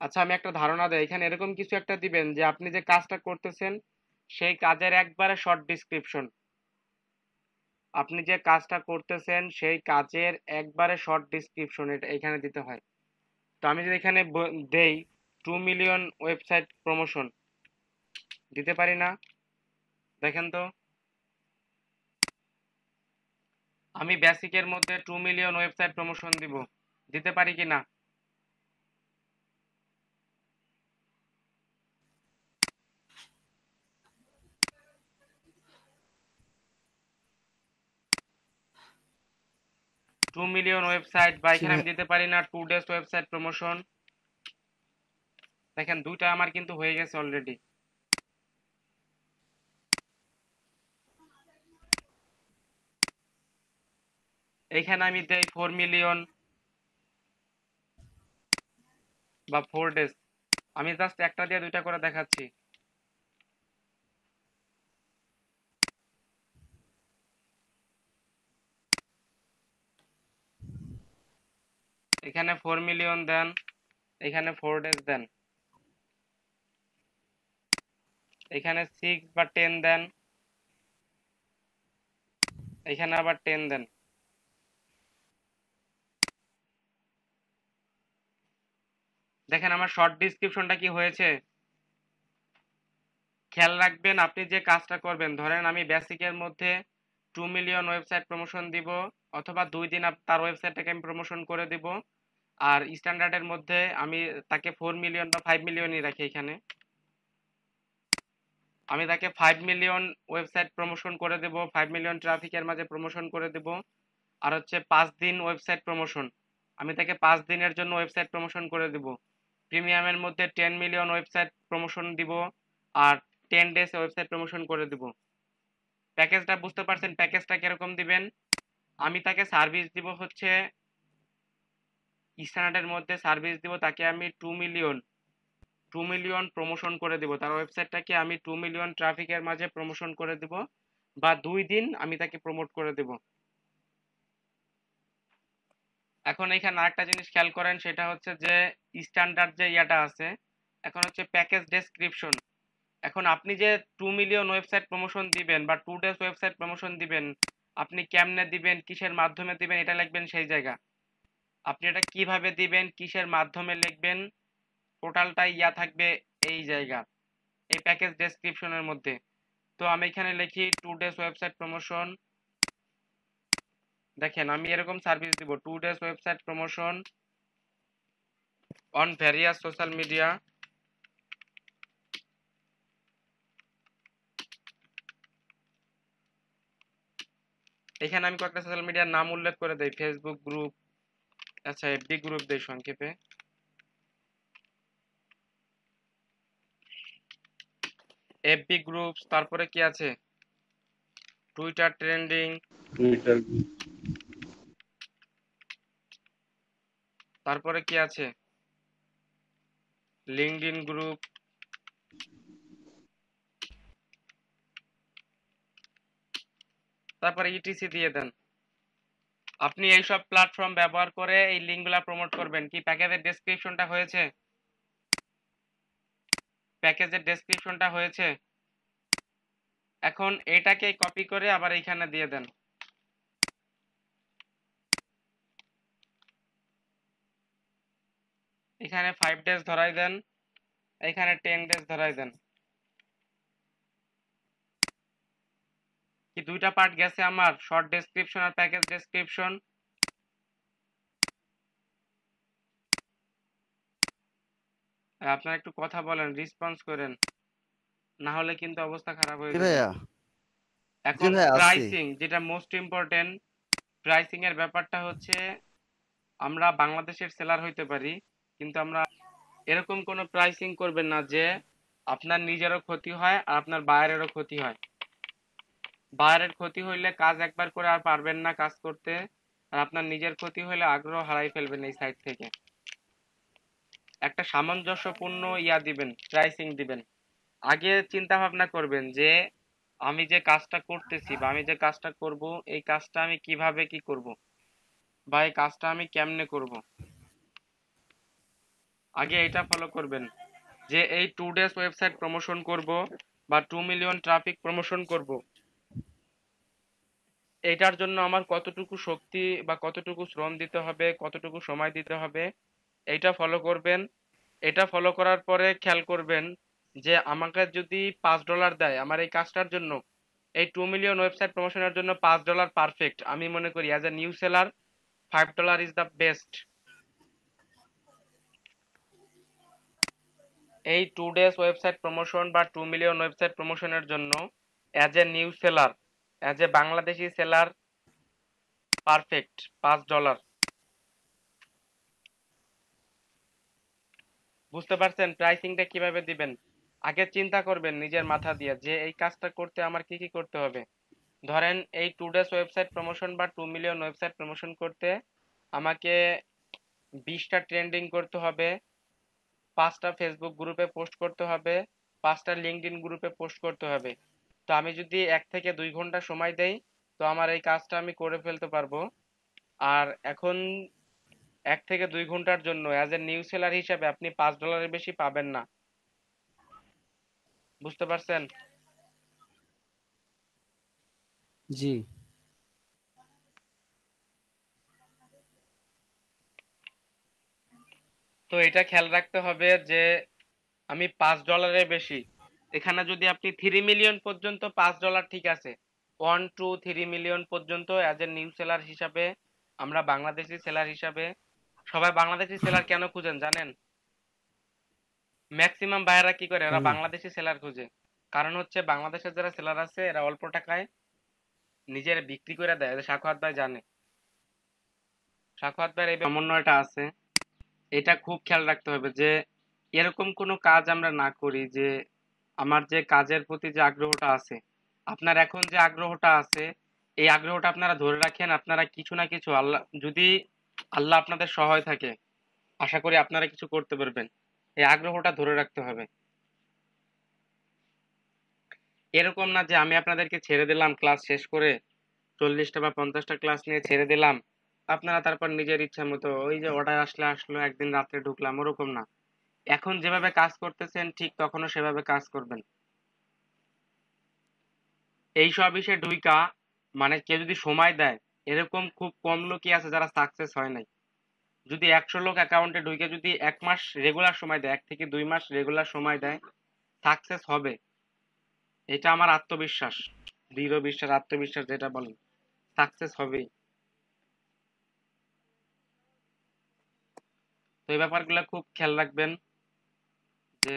আচ্ছা আমি একটা ধারণা দেই, এখানে এরকম কিছু একটা দিবেন যে আপনি যে কাজটা করতেছেন সেই কাজের একবারে শর্ট ডেসক্রিপশন, আপনি যে কাজটা করতেছেন সেই কাজের একবারে শর্ট ডেসক্রিপশন এটা এখানে দিতে হয়। তো আমি যদি এখানে দেই 2 মিলিয়ন ওয়েবসাইট প্রমোশন, দিতে পারি না? দেখেন তো, আমি বেসিকের মধ্যে 2 মিলিয়ন ওয়েবসাইট প্রমোশন দিব, দিতে পারি কি না? 2 মিলিয়ন ওয়েবসাইট, বা এখানে আমি দিতে পারি না 2 ডেজ ওয়েবসাইট প্রমোশন। দেখেন দুইটা আমার কিন্তু হয়ে গেছে অলরেডি। এইখানে আমি দেই 4 মিলিয়ন বা 4 ডেজ। আমি জাস্ট একটা দিয়ে দুইটা করে দেখাচ্ছি। এখানে 4 মিলিয়ন দেন, এখানে 4 ডেজ দেন, এখানে 6 বা 10 দেন, এখানে আবার 10 দেন। দেখেন আমার শর্ট ডিসক্রিপশনটা কি হয়েছে। খেয়াল রাখবেন আপনি যে কাজটা করবেন, ধরেন আমি বেসিকের মধ্যে 2 মিলিয়ন ওয়েবসাইট প্রমোশন দিব, অথবা 2 দিন তার ওয়েবসাইটটাকে আমি প্রমোশন করে দিব। আর স্ট্যান্ডার্ডের মধ্যে আমি তাকে 4 মিলিয়ন বা 5 মিলিয়নই রাখি। এখানে আমি তাকে 5 মিলিয়ন ওয়েবসাইট প্রমোশন করে দেব, 5 মিলিয়ন ট্রাফিকের মাঝে প্রমোশন করে দেব। আর হচ্ছে 5 দিন ওয়েবসাইট প্রমোশন, আমি তাকে 5 দিনের জন্য ওয়েবসাইট প্রমোশন করে দেব। প্রিমিয়ামের মধ্যে 10 মিলিয়ন ওয়েবসাইট প্রমোশন দিব, আর 10 ডেজ ওয়েবসাইট প্রমোশন করে দেব। প্যাকেজটা বুঝতে পারছেন? প্যাকেজটা কিরকম দিবেন? আমি তাকে সার্ভিস দিব হচ্ছে স্ট্যান্ডার্ডের মধ্যে সার্ভিস দিব, তাকে আমি 2 মিলিয়ন প্রমোশন করে দিব, তার ওয়েবসাইটটাকে আমি 2 মিলিয়ন ট্রাফিকের মাঝে প্রমোশন করে দিব, বা 2 দিন আমি তাকে প্রমোট করে দেব। এখন এখানে আরেকটা জিনিস খেয়াল করেন, সেটা হচ্ছে যে স্ট্যান্ডার্ড যে ইয়াটা আছে, এখন হচ্ছে প্যাকেজ ডেসক্রিপশন। এখন আপনি যে 2 মিলিয়ন ওয়েবসাইট প্রমোশন দিবেন বা 2 ডেজ ওয়েবসাইট প্রমোশন দিবেন, আপনি কেমনে দিবেন, কিসের মাধ্যমে দিবেন, এটা লিখবেন সেই জায়গা। আপনি এটা কিভাবে দিবেন, কিসের মাধ্যমে লিখবেন, টোটালটাই ইয়া থাকবে এই জায়গা, এই প্যাকেজ ডেসক্রিপশনের মধ্যে। তো আমি এখানে লিখি 2 ডেজ ওয়েবসাইট প্রমোশন। দেখেন আমি এরকম সার্ভিস দিব, 2 days website promotion on various social media. এখানে আমি কয়েকটা সোশ্যাল মিডিয়ার নাম উল্লেখ করে দেই, ফেসবুক গ্রুপ, আচ্ছা এফবি গ্রুপ দেই সংক্ষেপে, এফবি গ্রুপ। তারপরে কি আছে, টুইটার ট্রেন্ডিং, টুইটার তারপরে কি আছে, লিঙ্কডইন গ্রুপ, তারপরে ইটিসি দিয়ে দেন। আপনি এইসব প্ল্যাটফর্ম ব্যবহার করে এই লিঙ্কগুলা প্রমোট করবেন। কি প্যাকেজের ডেসক্রিপশনটা হয়েছে? প্যাকেজের ডেসক্রিপশনটা হয়েছে। এখন এটাকে কপি করে আবার এইখানে দিয়ে দেন। এখানে 5 ডেজ ধরাই দেন, এখানে 10 ডেজ ধরাই দেন। কি দুইটা পার্ট গেছে আমার, শর্ট ডেসক্রিপশন আর প্যাকেজ ডেসক্রিপশন। আপনারা একটু কথা বলেন, রেসপন্স করেন, না হলে কিন্তু অবস্থা খারাপ হয়ে জি যাবে। ভাইয়া, জি এখন ভাইয়া আছি। প্রাইসিং, যেটা মোস্ট ইম্পর্টেন্ট, প্রাইসিং এর ব্যাপারটা হচ্ছে আমরা বাংলাদেশের সেলার হইতে পারি, কিন্তু আমরা এরকম কোনো প্রাইসিং করবেন না যে আপনার নিজেরও ক্ষতি হয় আর আপনার বায়ারেরও ক্ষতি হয়। বায়ারের ক্ষতি হইলে কাজ একবার করে আর পারবেন না কাজ করতে, আর আপনার নিজের ক্ষতি হইলে আগ্রহ হারাই ফেলবেন এই সাইট থেকে। একটা সামঞ্জস্যপূর্ণ ইয়া দিবেন, প্রাইসিং দিবেন। আগে চিন্তা ভাবনা করবেন যে আমি যে কাজটা করতেছি বা আমি যে কাজটা করব, এই কাজটা আমি কিভাবে কি করব, বা এই কাজটা আমি কেমনে করব। আগে এটা ফলো করবেন যে এই 2 ডেজ ওয়েবসাইট প্রমোশন করব বা 2 মিলিয়ন ট্রাফিক প্রমোশন করব, এটার জন্য আমার কতটুকু শক্তি বা কতটুকু শ্রম দিতে হবে, কতটুকু সময় দিতে হবে, এইটা ফলো করবেন। এটা ফলো করার পরে খেয়াল করবেন যে আমাকে যদি $5 দেয় আমার এই কাজটার জন্য, এই 2 মিলিয়ন ওয়েবসাইট প্রমোশনের জন্য $5 পারফেক্ট। আমি মনে করি as a new seller $5 is the best. এই 2 ডেজ ওয়েবসাইট প্রমোশন বা 2 মিলিয়ন ওয়েবসাইট প্রমোশনের জন্য as a new seller, as a Bangladeshi seller, perfect $5। বুঝতে পারছেন প্রাইসিংটা কিভাবে দিবেন? আগে চিন্তা করবেন নিজের মাথা দিয়ে যে এই কাজটা করতে আমার কি কি করতে হবে। ধরেন এই 2 ডেজ ওয়েবসাইট প্রমোশন বা 2 মিলিয়ন ওয়েবসাইট প্রমোশন করতে আমাকে 20টা ট্রেন্ডিং করতে হবে, 5টা ফেসবুক গ্রুপে পোস্ট করতে হবে, 5টা লিঙ্কডইন গ্রুপে পোস্ট করতে হবে। তো আমি যদি 1 থেকে 2 ঘন্টা সময় দেই তো আমার এই কাজটা আমি করে ফেলতে পারবো। আর এখন 1 থেকে 2 ঘন্টার জন্য অ্যাজ এ নিউ সেলার হিসাবে আপনি $5 বেশি পাবেন না। বুঝতে পারছেন? জি। তো এটা খেয়াল রাখতে হবে যে আমি $5 বেশি। এখানে যদি আপনি 3 মিলিয়ন পর্যন্ত $5 ঠিক আছে। 1 to 3 মিলিয়ন পর্যন্ত অ্যাজ এ নিউ সেলার হিসাবে আমরা বাংলাদেশি সেলার হিসাবে সবাই বাংলাদেশি সেলার কেন খুঁজেন জানেন? ম্যাক্সিমাম বায়াররা কি করে? ওরা কেন? বাংলাদেশি সেলার খুঁজে। কারণ হচ্ছে বাংলাদেশের যারা সেলার আছে এরা অল্প টাকায় নিজের বিক্রি করে দেয়। সাখাওয়াত ভাই জানে। সাখাওয়াত ভাইয়ের এই সমন্বয়টা আছে। এটা খুব খেয়াল রাখতে হবে যে এরকম কোনো কাজ আমরা না করি যে আমার যে কাজের প্রতি যে আগ্রহটা আছে, আপনার এখন যে আগ্রহটা আছে এই আগ্রহটা আপনারা ধরে রাখেন। আপনারা কিছু না কিছু যদি আল্লাহ আপনাদের সহায় থাকে আশা করি আপনারা কিছু করতে পারবেন। এই আগ্রহটা ধরে রাখতে হবে। এরকম না যে আমি আপনাদেরকে ছেড়ে দিলাম ক্লাস শেষ করে 40টা বা 50টা ক্লাস নিয়ে ছেড়ে দিলাম, আপনারা তারপর নিজের ইচ্ছা মতো ওই যে অর্ডার আসলো একদিন রাত্রে ঢুকলাম, ওরকম না। এখন যেভাবে কাজ করতেছেন ঠিক তখনও সেভাবে কাজ করবেন। এই সব বিষয়ে ঢুইকা মানে কেউ যদি সময় দেয়, এরকম খুব কম লোকই আছে যারা সাকসেস হয় নাই। যদি 100 লোক অ্যাকাউন্টে ঢুকে যদি 1 মাস রেগুলার সময় দেয়, 1 থেকে 2 মাস রেগুলার সময় দেয়, সাকসেস হবে। এটা আমার আত্মবিশ্বাস, দৃঢ় বিশ্বাস, আত্মবিশ্বাস যেটা বলেন, সাকসেস হবেই। তো এই ব্যাপারগুলো খুব খেয়াল রাখবেন যে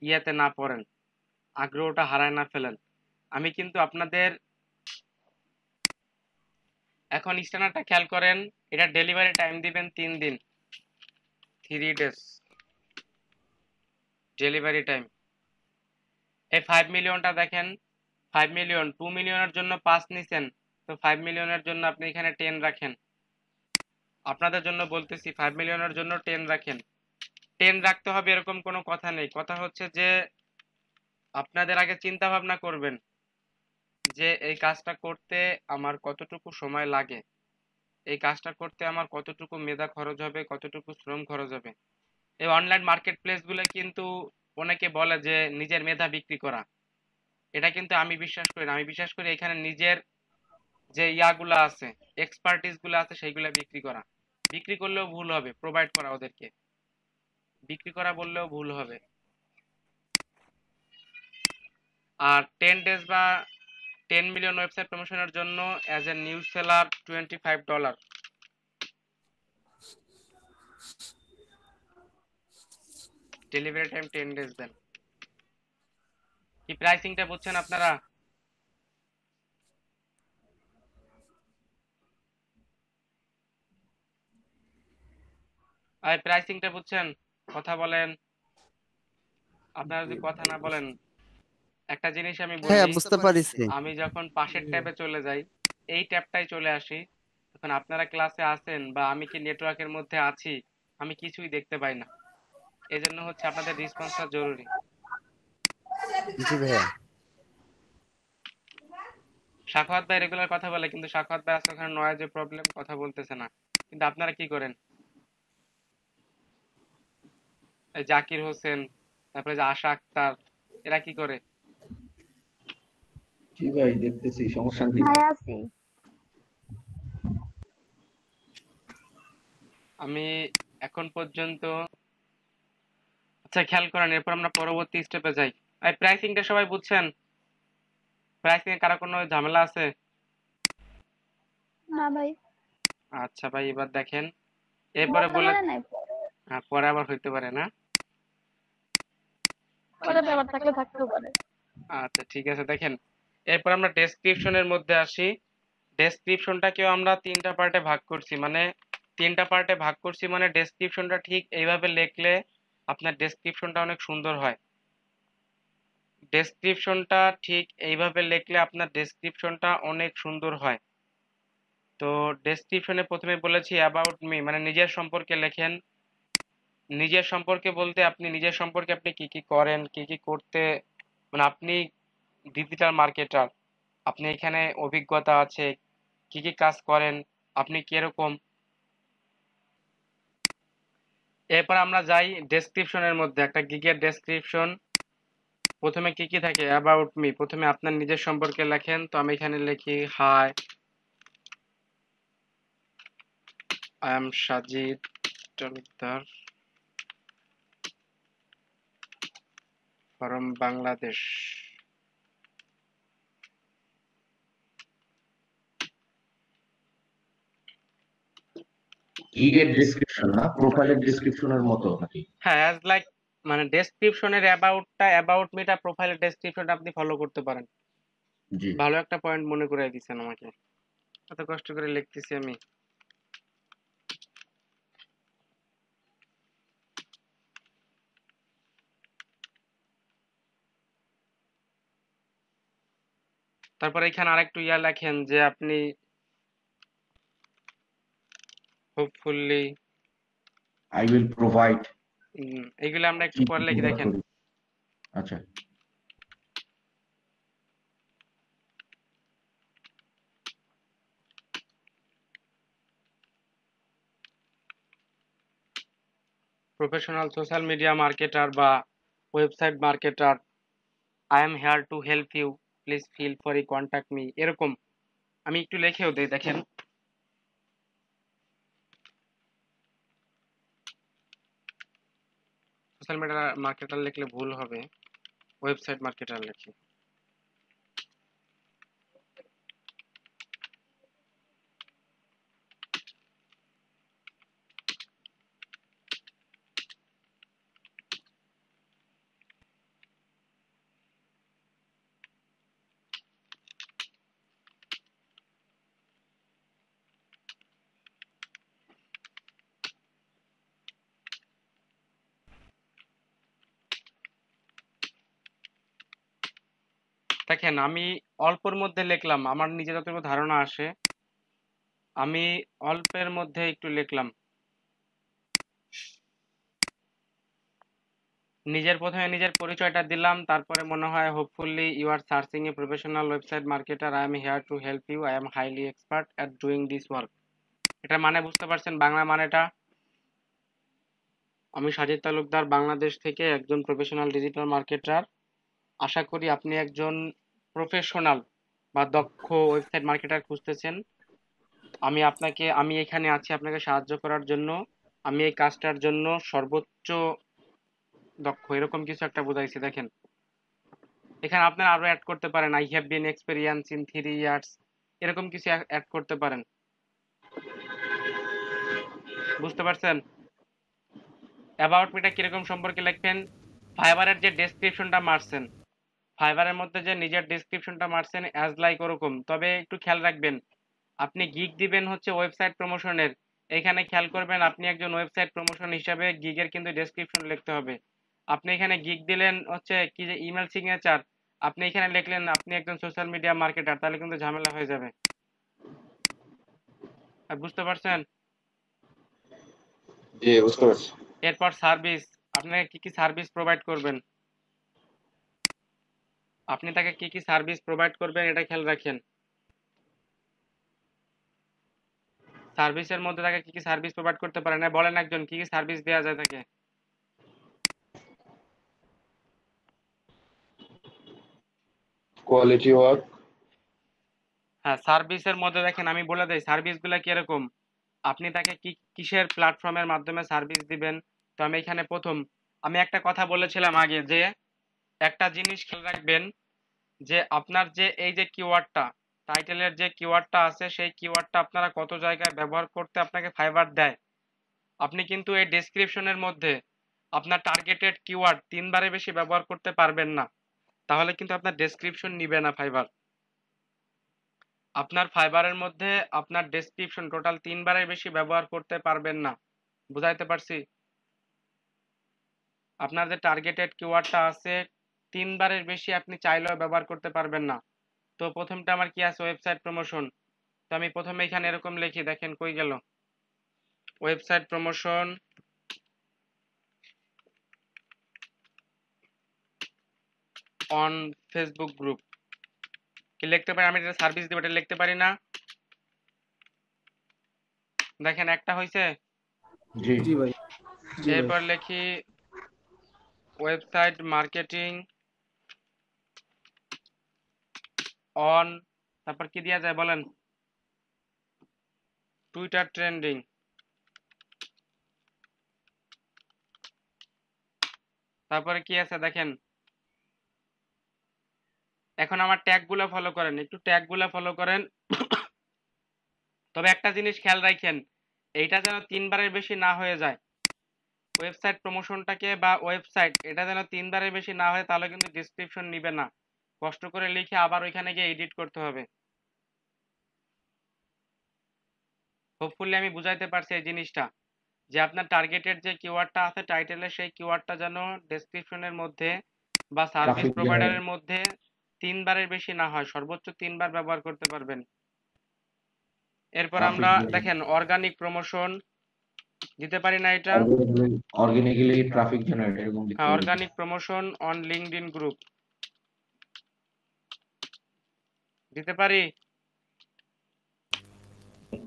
ইয়াতে না পড়েন, আগ্রহটা হারায় না ফেলেন। আমি কিন্তু আপনাদের এখন স্ট্যান্ডার্ডটা খেয়াল করেন, এটা ডেলিভারি টাইম দিবেন 3 দিন, 3 ডেজ ডেলিভারি টাইম। এই 5 মিলিয়নটা দেখেন, 5 মিলিয়ন 2 মিলিয়নের জন্য 5 নিছেন, তো 5 মিলিয়নের জন্য আপনি এখানে 10 রাখেন। আপনাদের জন্য বলতেছি 5 মিলিয়নের জন্য 10 রাখেন। 10 রাখতে হবে এরকম কোনো কথা নেই। কথা হচ্ছে যে আপনাদের আগে চিন্তা ভাবনা করবেন যে এই কাজটা করতে আমার কতটুকু সময় লাগে, এই কাজটা করতে আমার কতটুকু মেধা খরচ হবে, কতটুকু শ্রম খরচ হবে। এই অনলাইন মার্কেট প্লেস গুলো কিন্তু অনেকে বলে যে নিজের মেধা বিক্রি করা, এটা কিন্তু আমি বিশ্বাস করি না। আমি বিশ্বাস করি এখানে নিজের যে ইয়াগুলা আছে, এক্সপার্টিস গুলো আছে সেইগুলা বিক্রি করা। বিক্রি করলেও ভুল হবে, প্রোভাইড করা ওদেরকে, বিক্রি করা বললেও ভুল হবে। আর 10 ডেজ বা 10 মিলিয়ন ওয়েবসাইট প্রমোশনের জন্য as a news seller $25, delivery time 10 days দেন। কি প্রাইসিংটা বুঝছেন আপনারা? আর প্রাইসিংটা বুঝছেন? কথা বলেন। আপনারা যদি কথা না বলেন, একটা জিনিস আমি হ্যাঁ, বলি, বুঝতে পারিছি। আমি যখন পাশের ট্যাবে চলে যাই, এই ট্যাবটাই চলে আসি, তখন আপনারা ক্লাসে আছেন বা আমি কি নেটওয়ার্কের মধ্যে আছি আমি কিছুই দেখতে পাই না। এই জন্য হচ্ছে আপনাদের রেসপন্সটা জরুরি। জি ভাইয়া। সাখাওয়াত ভাই রেগুলার কথা বলে, কিন্তু সাখাওয়াত ভাই আজকে ওখানে নয়েজের প্রবলেম, কথা বলতেছে না। কিন্তু আপনারা কি করেন? এই জাকির হোসেন, তারপরে যে আশা আক্তার, এরা কি করে? জি ভাই দেখতেছি, সমস্যা নেই। ভাই আছি। আমি এখন পর্যন্ত, আচ্ছা খেয়াল করেন, এরপর আমরা পরবর্তী স্টেপে যাই। এই প্রাইসিংটা সবাই বুঝছেন? প্রাইসিং এ কারো কোনো ঝামেলা আছে? না ভাই, আচ্ছা ভাই এবার দেখেন, এরপরে বলে বর্তমানে নাই, পরে আবার হইতে পারে না। পরে ব্যাপার থাকলে থাকতেও পারে। আচ্ছা ঠিক আছে, দেখেন এরপর আমরা ডেসক্রিপশনের মধ্যে আসি। ডেসক্রিপশনটাকেও আমরা তিনটা পার্টে ভাগ করছি, মানে ডেসক্রিপশনটা ঠিক এইভাবে লিখলে আপনার ডেসক্রিপশনটা অনেক সুন্দর হয়। ডেসক্রিপশনটা ঠিক এইভাবে লিখলে আপনার ডেসক্রিপশনটা অনেক সুন্দর হয়। তো ডেসক্রিপশনে প্রথমে বলেছি অ্যাবাউট মি, মানে নিজের সম্পর্কে লেখেন। নিজের সম্পর্কে বলতে আপনি নিজের সম্পর্কে আপনি কি কি করেন, কি কি করতে, মানে আপনি ডিজিটাল মার্কেটার, আপনি এখানে অভিজ্ঞতা আছে, কি কি কাজ করেন, আপনি কিরকম। এরপর আমরা যাই ডেসক্রিপশনের মধ্যে। একটা গিগের ডেসক্রিপশন প্রথমে কি কি থাকে? অ্যাবাউট মি, প্রথমে আপনার নিজের সম্পর্কে লেখেন। তো আমি এখানে লিখি hi, I am Sajid Talukdar from Bangladesh. গিগের ডেসক্রিপশন না, প্রোফাইলের ডেসক্রিপশনের মতো নাকি? হ্যাঁ, অ্যাজ লাইক, মানে ডেসক্রিপশনের অ্যাবাউট মিটা প্রোফাইলের ডেসক্রিপশনটা আপনি ফলো করতে পারেন। জি। ভালো একটা পয়েন্ট মনে করে দিচ্ছেন আমাকে, এত কষ্ট করে লিখতেছি আমি। তারপরে এখানে আরেকটু লেখেন যে আপনি হোপফুলি, আই উইল প্রোভাইড। এগুলো আমরা একটু পরে লিখে দেখেন। আচ্ছা। প্রফেশনাল সোশ্যাল মিডিয়া মার্কেটার বা website marketer, I am here to help you, please feel free contact me, এরকম আমি একটু লিখেও দিই দেখেন। সোশ্যাল মিডিয়া মার্কেটার লিখলে ভুল হবে, ওয়েবসাইট মার্কেটার লিখি। দেখেন আমি অল্পের মধ্যে লিখলাম, আমার নিজের যতটুকু ধারণা আসে আমি অল্পের মধ্যে একটু লিখলাম। প্রথমে নিজের পরিচয়টা দিলাম, তারপরে মনে হয় hopefully you are searching a professional website marketer, I am here to help you, I am highly expert at doing this work. এটা মানে বুঝতে পারছেন বাংলা মানেটা? আমি সাজিদ তালুকদার, বাংলাদেশ থেকে একজন প্রফেশনাল ডিজিটাল মার্কেটার। আশা করি আপনি একজন প্রফেশনাল বা দক্ষ ওয়েবসাইট মার্কেটার খুঁজতেছেন। আমি এখানে আছি আপনাকে সাহায্য করার জন্য। আমি এই কাজটার জন্য সর্বোচ্চ দক্ষ, এরকম কিছু একটা বোঝাইছে দেখেন। এখানে আপনারা আরো অ্যাড করতে পারেন I have been experience in 3 years, এরকম কিছু অ্যাড করতে পারেন। বুঝতে পারছেন? অ্যাবাউট মিটা কিরকম সম্পর্কে লিখবেন? ফাইবারের যে ডেসক্রিপশনটা মারছেন, ফাইবারের মধ্যে যে নিজের ডেসক্রিপশনটা মারছেন অ্যাজ লাইক ওরকম। তবে একটু খেয়াল রাখবেন, আপনি গিগ দিবেন হচ্ছে ওয়েবসাইট প্রমোশনের। এখানে খেয়াল করবেন আপনি একজন ওয়েবসাইট প্রমোশন হিসাবে গিগের কিন্তু ডেসক্রিপশন লিখতে হবে। আপনি এখানে গিগ দিলেন হচ্ছে কি যে ইমেল সিগনেচার, আপনি এখানে লিখলেন আপনি একজন সোশ্যাল মিডিয়া মার্কেটার, তাহলে কিন্তু ঝামেলা হয়ে যাবে। আর বুঝতে পারছেন? জি, বুঝতে পারছি। এরপর সার্ভিস, আপনাকে কি কি সার্ভিস প্রোভাইড করবেন, আপনি তাকে কি কি সার্ভিস প্রোভাইড করবেন এটা খেয়াল রাখেন। সার্ভিসের মধ্যে তাকে কি কি সার্ভিস প্রোভাইড করতে পারেন, বলেন একজন কি কি সার্ভিস দেওয়া যায় তাকে। Quality work. হ্যাঁ, সার্ভিসের মধ্যে দেখেন আমি বলে দেই সার্ভিসগুলো কিরকম। আপনি তাকে কি কিসের প্ল্যাটফর্মের মাধ্যমে সার্ভিস দিবেন। তো আমি এখানে আমি একটা কথা বলেছিলাম আগে যে একটা জিনিস খেয়াল রাখবেন যে আপনার যে এই যে কিওয়ার্ডটা, টাইটেলের যে কিওয়ার্ডটা আছে সেই কিওয়ার্ডটা আপনারা কত জায়গায় ব্যবহার করতে আপনাকে ফাইবার দেয়। আপনি কিন্তু এই ডেসক্রিপশনের মধ্যে আপনার টার্গেটেড কিওয়ার্ড 3বারের বেশি ব্যবহার করতে পারবেন না, তাহলে কিন্তু আপনার ডেসক্রিপশন নিবে না ফাইবার। আপনার ফাইবারের মধ্যে আপনার ডেসক্রিপশন টোটাল 3 বারের বেশি ব্যবহার করতে পারবেন না। বুঝাইতে পারছি? আপনার যে টার্গেটেড কিওয়ার্ডটা আছে 3 বারের বেশি আপনি চাইলেও ব্যবহার করতে পারবেন না। তো প্রথমটা আমার কি আছে? Website promotion. তো আমি প্রথমে এখানে এরকম লিখি, দেখেন কই গেল? Website promotion on Facebook group. কি লিখতে পারি? আমি এটা সার্ভিস দিব, এটা লিখতে পারি না? দেখেন একটা হইছে। জি জি ভাই, জি ভাই। এরপর লিখি ওয়েবসাইট মার্কেটিং অন, তারপর কি দেওয়া যায় বলেন? Twitter trending. তারপরে কি আছে দেখেন, এখন আমার ট্যাগ গুলো ফলো করেন, একটু ট্যাগ গুলো ফলো করেন। তবে একটা জিনিস খেয়াল রাখেন, এইটা যেন 3 বারের বেশি না হয়ে যায়। ওয়েবসাইট প্রমোশনটাকে বা ওয়েবসাইট এটা যেন 3 বারের বেশি না হয়, তাহলে কিন্তু ডেসক্রিপশন নিবে না। কষ্ট করে লিখে আবার ওইখানে গিয়ে এডিট করতে হবে। হোপফুলি আমি বুঝাইতে পারছি এই জিনিসটা, যে আপনার টার্গেটেড যে কিওয়ার্ডটা আছে টাইটেলের, সেই কিওয়ার্ডটা যেন ডেসক্রিপশনের মধ্যে বা সার্ভিস ট্রাফিক জেনারেট। প্রোভাইডারের মধ্যে 3 বারের বেশি না হয়, সর্বোচ্চ 3 বার ব্যবহার করতে পারবেন। এরপর আমরা ট্রাফিক দেখেন অর্গানিক প্রমোশন দিতে পারি না এটা? অর্গানিক্যালি ট্রাফিক জেনারেট এরকম দিতে হ্যাঁ, পারি। Organic promotion on LinkedIn group দিতে পারি?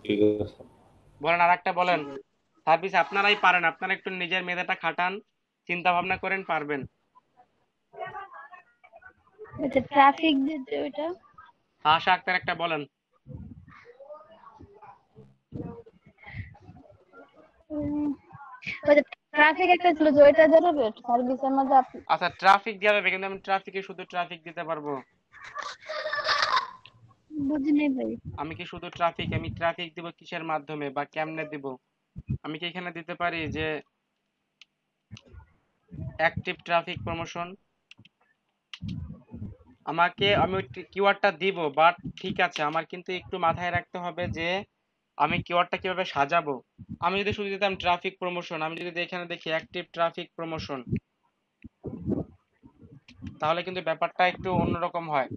ঠিক আছে। বলেন আর একটা বলেন। সার্ভিস আপনারাই পারেন, আপনারা একটু নিজের মেধাটা খাটান, চিন্তা ভাবনা করেন, পারবেন। ওইটা ট্রাফিক দিতে ওইটা। আশা আক্তার একটা বলেন। উম, ওইটা ট্রাফিক একটা ছিল যে ওইটা জেনারেট সার্ভিসের মধ্যে আচ্ছা ট্রাফিক দেওয়া যাবে, কিন্তু আমি ট্রাফিকে শুধু ট্রাফিক দিতে পারবো? বুঝিনি ভাই। আমি কি শুধু ট্রাফিক, আমি ট্রাফিক দিব কিসের মাধ্যমে বা কেমনে দিব? আমি কি এখানে দিতে পারি যে অ্যাক্টিভ ট্রাফিক প্রমোশন? আমি ওই কিওয়ার্ডটা দিব, বাট ঠিক আছে, আমার কিন্তু একটু মাথায় রাখতে হবে যে আমি কিওয়ার্ডটা কিভাবে সাজাবো। আমি যদি শুধু দিতাম ট্রাফিক প্রমোশন, আমি যদি এখানে দেখি অ্যাক্টিভ ট্রাফিক প্রমোশন, তাহলে কিন্তু ব্যাপারটা একটু অন্যরকম হয়।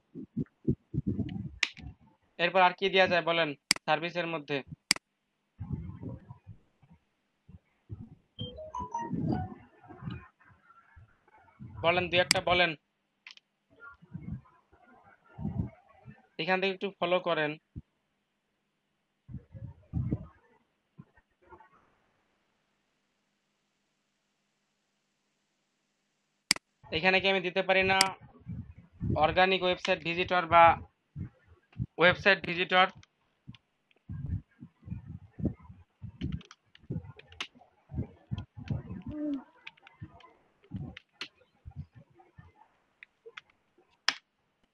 এরপর আর কি দেওয়া যায় বলেন সার্ভিসের মধ্যে? বলেন, দুই একটা বলেন, এখান থেকে একটু ফলো করেন। এখানে কি আমি দিতে পারি না অর্গানিক ওয়েবসাইট ভিজিটর বা ওয়েবসাইট ভিজিটর?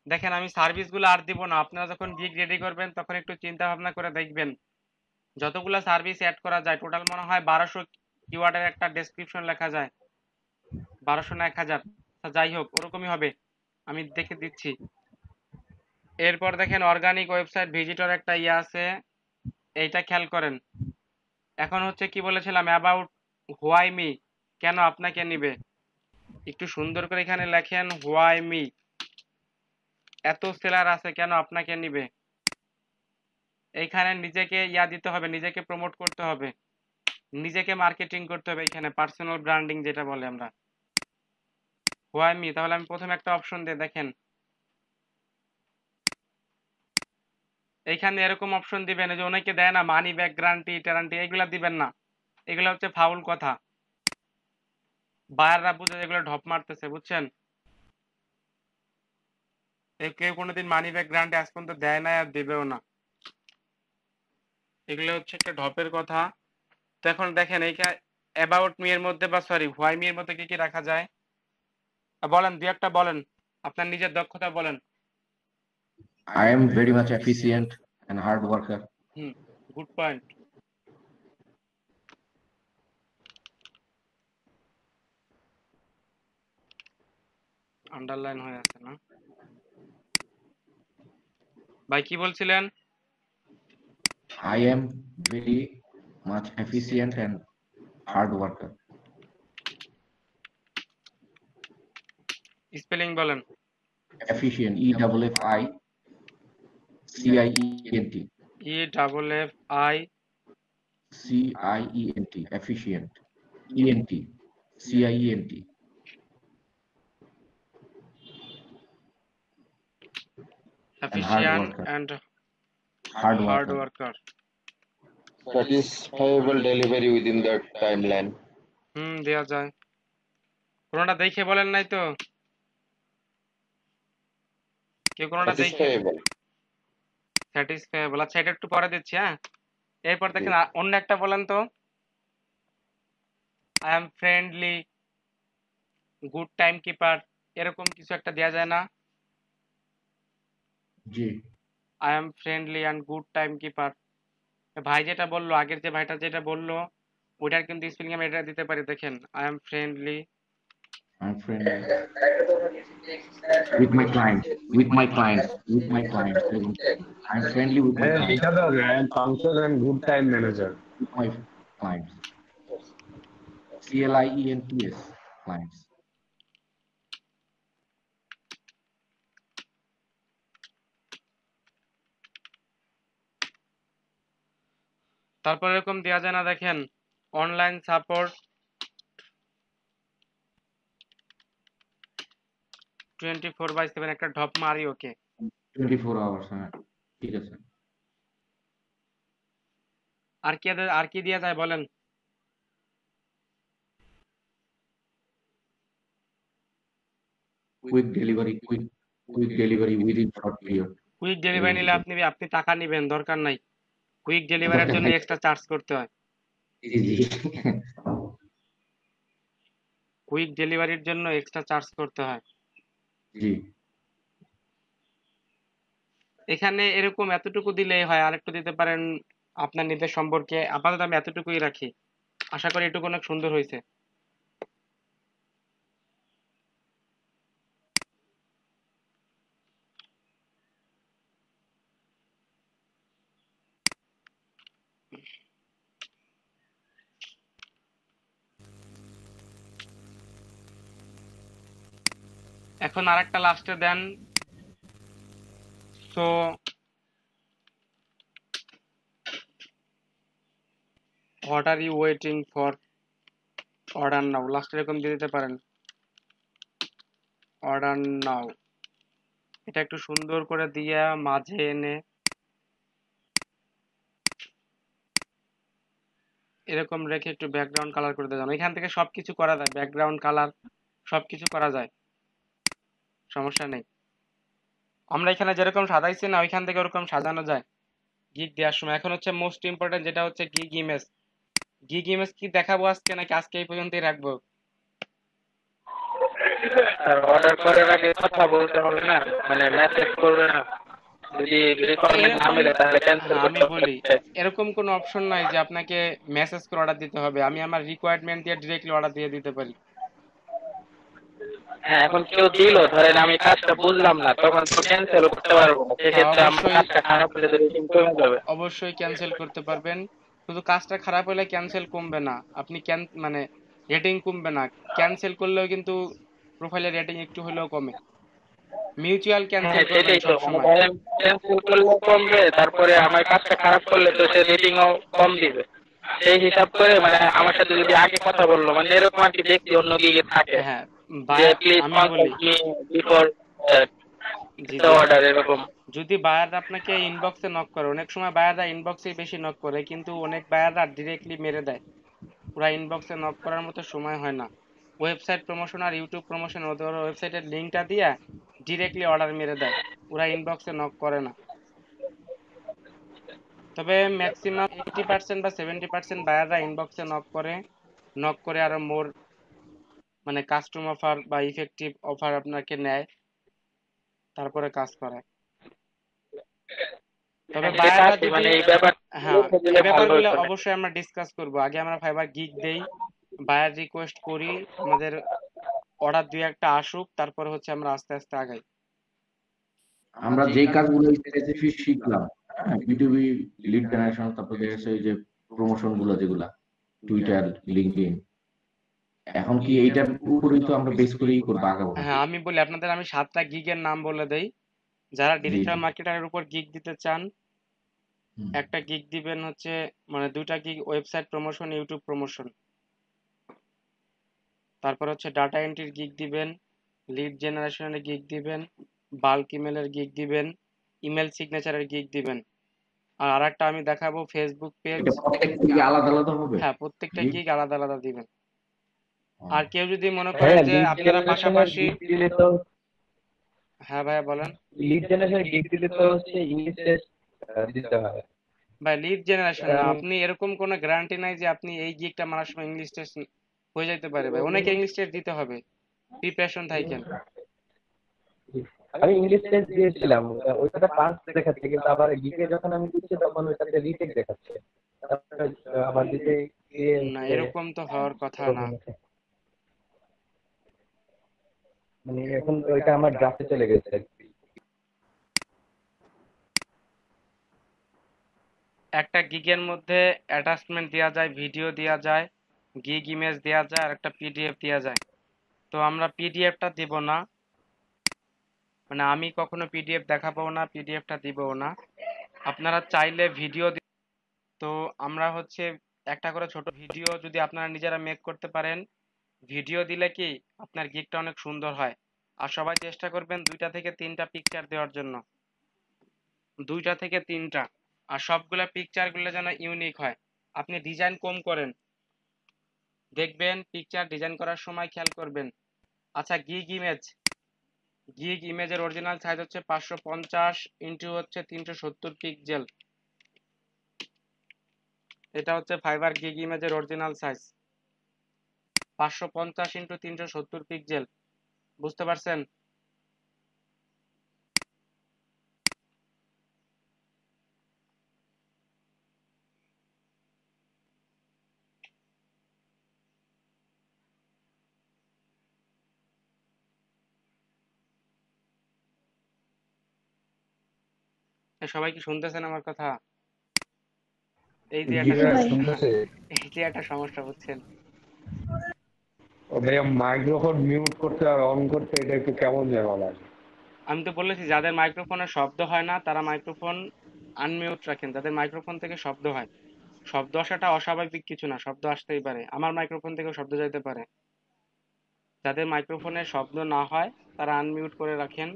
দেখেন আমি সার্ভিসগুলো আর দিব না, আপনারা যখন গিগ রেডি করবেন তখন একটু চিন্তা ভাবনা করে দেখবেন যতগুলো সার্ভিস অ্যাড করা যায়, টোটাল মনে হয় 1200 কিওয়ার্ডের একটা ডেসক্রিপশন লেখা যায়। 1200 না 1000, যাই হোক ওরকমই হবে, আমি দেখে দিচ্ছি। এরপর দেখেন অর্গানিক ওয়েবসাইট ভিজিটর একটা ইয়ে আছে, এইটা খেয়াল করেন। এখন হচ্ছে কি বলেছিলাম অ্যাবাউট হোয়াই মি, কেন আপনাকে নিবে? একটু সুন্দর করে এখানে লেখেন হোয়াই মি, এত সেলার আছে কেন আপনাকে নিবে? এইখানে নিজেকে ইয়া দিতে হবে, নিজেকে প্রমোট করতে হবে, নিজেকে মার্কেটিং করতে হবে, এখানে পার্সোনাল ব্র্যান্ডিং যেটা বলে আমরা। হোয়াই মি, তাহলে আমি প্রথমে একটা অপশন দিয়ে দেখেন, এইখানে এরকম অপশন দিবেন যে অনেকে দেয় না মানি ব্যাক গ্যারান্টি ট্যারান্টি, এগুলা দিবেন না, এগুলো হচ্ছে ফাউল কথা। বায়াররা বুঝে এগুলো ঢপ মারতেছে, বুঝছেন? কেউ কোনোদিন মানি ব্যাক গ্যারান্টি আজ পর্যন্ত দেয় না আর দেবেও না, এগুলো হচ্ছে একটা ঢপের কথা। তো এখন দেখেন এইখানে অ্যাবাউট মি এর মধ্যে বা সরি হোয়াই মি এর মধ্যে কি কি রাখা যায় বলেন, দুই একটা বলেন, আপনার নিজের দক্ষতা বলেন। I am very much efficient and hard worker. Good point. Underline হয়ে আছে না ভাই, কি বলছিলেন? I am very much efficient and hard worker. Spelling বলেন। Efficient, EFFICIENT. EFFI CIENT, efficient. ENT, CIENT. efficient and Hard hard worker. worker. Satisfiable delivery within the timeline. দেয়া যায়। কোনটা দেখে বলেন নাই তো? কেউ কোনটা দেখে? Satisfiable. স্যাটিসফাইবল। আচ্ছা এটা একটু পরে দিচ্ছি, হ্যাঁ। এরপর দেখেন অন্য একটা বলেন তো। I am friendly, good time keeper, এরকম কিছু একটা দেয়া যায় না? জি। I am friendly and good time keeper. ভাই যেটা বললো, আগের যে ভাইটা যেটা বললো, ওইটার কিন্তু স্পেলিং আমি এটা দিতে পারি। দেখেন, I am friendly I'm friendly with my clients. I'm friendly with my clients. I am punctual and good time manager. With my clients. CLIENTS, clients. তারপর এরকম দেওয়া যায় না? দেখেন, অনলাইন সাপোর্ট 24/7, একটা ঢপ মারি ওকে। 24 hours, হ্যাঁ ঠিক আছে। আর কি দেওয়া যায় বলেন? Quick delivery within short period. Quick delivery নিলে আপনি টাকা নেবেন, দরকার নাই। কুইক ডেলিভারির জন্য এক্সট্রা চার্জ করতে হয়। জি। কুইক ডেলিভারির জন্য এক্সট্রা চার্জ করতে হয়। জি। এখানে এরকম এতটুকু দিলেই হয়, আরেকটু দিতে পারেন আপনার নিজের সম্পর্কে। আপাতত আমি এতটুকুই রাখি, আশা করি এটুকু অনেক সুন্দর হয়েছে। এখন আরেকটা লাস্টে দেন। So what are you waiting for, order now. লাস্টে এরকম দিয়ে দিতে পারেন, অর্ডার নাও। এটা একটু সুন্দর করে দিয়ে মাঝে এনে এরকম রেখে একটু ব্যাকগ্রাউন্ড কালার করে দেওয়া যায়। এখান থেকে সবকিছু করা যায়, ব্যাকগ্রাউন্ড কালার সবকিছু করা যায়, সমস্যা নেই। আমরা এখানে যেরকম সাজাইছি না, ওইখান থেকে ওরকম সাজানো যায় গিগ দেওয়ার সময়। এখন হচ্ছে মোস্ট ইম্পর্টেন্ট, যেটা হচ্ছে গিগ ইমেজ। গিগ ইমেজ কি দেখাবো আজকে, নাকি আজকে এই পর্যন্তই রাখবো? অর্ডার করার আগে কথা বলতে হবে না, মানে মেসেজ করবে না, যদি রিকোয়ারমেন্ট না মেলে তাহলে ক্যান্সেল করতে হবে। আমি বলি, এরকম কোনো অপশন নাই যে আপনাকে মেসেজ করে অর্ডার দিতে হবে। আমি আমার রিকোয়ারমেন্ট দিয়ে ডিরেক্টলি অর্ডার দিয়ে দিতে পারি। হ্যাঁ, এখন কেউ দিল, ধরেন আমি কাজটা বুঝলাম না, তখন তো ক্যান্সেল করতে পারবো না। সেক্ষেত্রে আমার কাজটা খারাপ হলে তো রেটিং কমে যাবে। অবশ্যই ক্যান্সেল করতে পারবেন, শুধু কাজটা খারাপ হলে ক্যান্সেল কমবে না। আপনি মানে রেটিং কমবে না, ক্যান্সেল করলেও কিন্তু প্রোফাইলের রেটিং একটু হলেও কমে। মিউচুয়াল ক্যান্সেল করবেন সব সময়। ক্যান্সেল করলে কমবে, তারপরে আমার কাজটা খারাপ করলে তো সে রেটিংও কম দিবে। সেই হিসাব করে মানে আমার সাথে যদি আগে কথা বললো, মানে এরকম আর কি দেখছি অন্য দিকে থাকে। হ্যাঁ, যদি বায়াররা আপনাকে ইনবক্সে নক করে, অনেক সময় বায়াররা ইনবক্সে বেশি নক করে, কিন্তু অনেক বায়াররা ডিরেক্টলি মেরে দেয়। পুরা ইনবক্সে নক করার মতো সময় হয় না। ওয়েবসাইট প্রমোশন আর ইউটিউব প্রমোশন, ওদের ওয়েবসাইটের লিঙ্কটা দিয়ে ডিরেক্টলি অর্ডার মেরে দেয়, ওরা ইনবক্সে নক করে না। তবে ম্যাক্সিমাম 80% বা 70% বায়াররা ইনবক্সে নক করে আরো মোর মানে কাস্টম অফার বা ইফেক্টিভ অফার আপনাকে নেয়, তারপরে কাজ করে। তবে বায়াররা যদি হ্যাঁ, এই ব্যাপারগুলো অবশ্যই আমরা ডিসকাস করব। আগে আমরা ফাইবার গিগ দেই, বায়ার রিকোয়েস্ট করি, আমাদের অর্ডার দুই একটা আসুক, তারপর হচ্ছে আমরা আস্তে আস্তে আগাই। আমরা যে কাজগুলো স্পেসিফিক শিখলাম B2B লিড জেনারেশন, তারপরে দেখা গেছে যে প্রমোশন গুলো যেগুলা টুইটার, লিঙ্কডইন, এখন কি এইটার উপরেই তো আমরা বেস করেই করবো, আগাবো নাকি? হ্যাঁ, আমি বলি আপনাদের, আমি 7টা গিগের নাম বলে দেই। যারা জি ডিজিটাল জি। মার্কেটারের উপর গিগ দিতে চান, হুম। একটা গিগ দিবেন হচ্ছে, মানে 2টা gig website promotion, YouTube promotion. তারপর হচ্ছে ডাটা এন্ট্রির গিগ দিবেন, লিড জেনারেশনের গিগ দিবেন, বাল্ক ইমেলের গিগ দিবেন, ইমেল সিগনেচারের গিগ দিবেন। আর আরেকটা আমি দেখাবো ফেসবুক পেজ। এটা প্রত্যেকটা কি আলাদা আলাদা হবে? হ্যাঁ, প্রত্যেকটা গিগ? গিগ আলাদা আলাদা দিবেন। ও, আর কেউ যদি মনে করেন যে আপনারা পাশাপাশি, দিলে তো হ্যাঁ ভাইয়া বলেন। লিড জেনারেশনের গিগ দিলে তো হচ্ছে ইংলিশ টেস্ট দিতে হয়। ভাই লিড জেনারেশন না, আমি আপনি এরকম কোনো গ্যারান্টি নাই যে আপনি এই গিগটা মারার সময় ইংলিশ টেস্ট হয়ে যাইতে পারে ভাই, অনেকে ইংলিশ টেস্ট দিতে হবে, প্রিপারেশন থাকেন। আমি ইংলিশ টেস্ট দিয়েছিলাম, ওইটাতে পাস দেখাচ্ছে, কিন্তু আবার গিগে যখন আমি দিচ্ছি তখন ওইটাতে রিটেক দেখাচ্ছে। তারপরে আবার দিতে গিয়ে না, এরকম তো হওয়ার কথা না। প্রবলেম আছে। মানে এখন ওইটা আমার ড্রাফটে চলে গেছে আর কি। একটা গিগের মধ্যে অ্যাটাচমেন্ট দেওয়া যায়, ভিডিও দেওয়া যায়, গিগ ইমেজ দেওয়া যায়, আর একটা পিডিএফ দেওয়া যায়। তো আমরা পিডিএফটা দিব না, মানে আমি কখনো পিডিএফ দেখাবো না, পিডিএফটা দিবও না। আপনারা চাইলে ভিডিও, তো আমরা হচ্ছে একটা করে ছোট ভিডিও যদি আপনারা নিজেরা মেক করতে পারেন, ভিডিও দিলে কি আপনার গিগটা অনেক সুন্দর হয়। আর সবাই চেষ্টা করবেন 2টা থেকে 3টা পিকচার দেওয়ার জন্য, 2টা থেকে 3টা। আর সবগুলা পিকচারগুলো যেন ইউনিক হয়। আপনি ডিজাইন কম করেন, দেখবেন পিকচার ডিজাইন করার সময় খেয়াল করবেন। আচ্ছা, গিগ ইমেজের অরিজিনাল সাইজ হচ্ছে 550 ইন্টু হচ্ছে 370 পিক্সেল। এটা হচ্ছে ফাইবার গিগ ইমেজের অরিজিনাল সাইজ, 550 ইন্টু 370 পিক্সেল। বুঝতে পারছেন? সবাই কি শুনতেছেন আমার কথা? এই যে জি একটা ভাইয়া ভাই। শুনতেছে। এই যে একটা সমস্যা, বুঝছেন? ও ভাইয়া মাইক্রোফোন মিউট করতে আর অন করতে এটা একটু কেমন যেন লাগে। আমি তো বলেছি যাদের মাইক্রোফোনে শব্দ হয় না তারা মাইক্রোফোন আনমিউট রাখেন, যাদের মাইক্রোফোন থেকে শব্দ হয়। শব্দ আসাটা অস্বাভাবিক কিছু না, শব্দ আসতেই পারে, আমার মাইক্রোফোন থেকেও শব্দ যাইতে পারে। যাদের মাইক্রোফোনে শব্দ না হয় তারা আনমিউট করে রাখেন,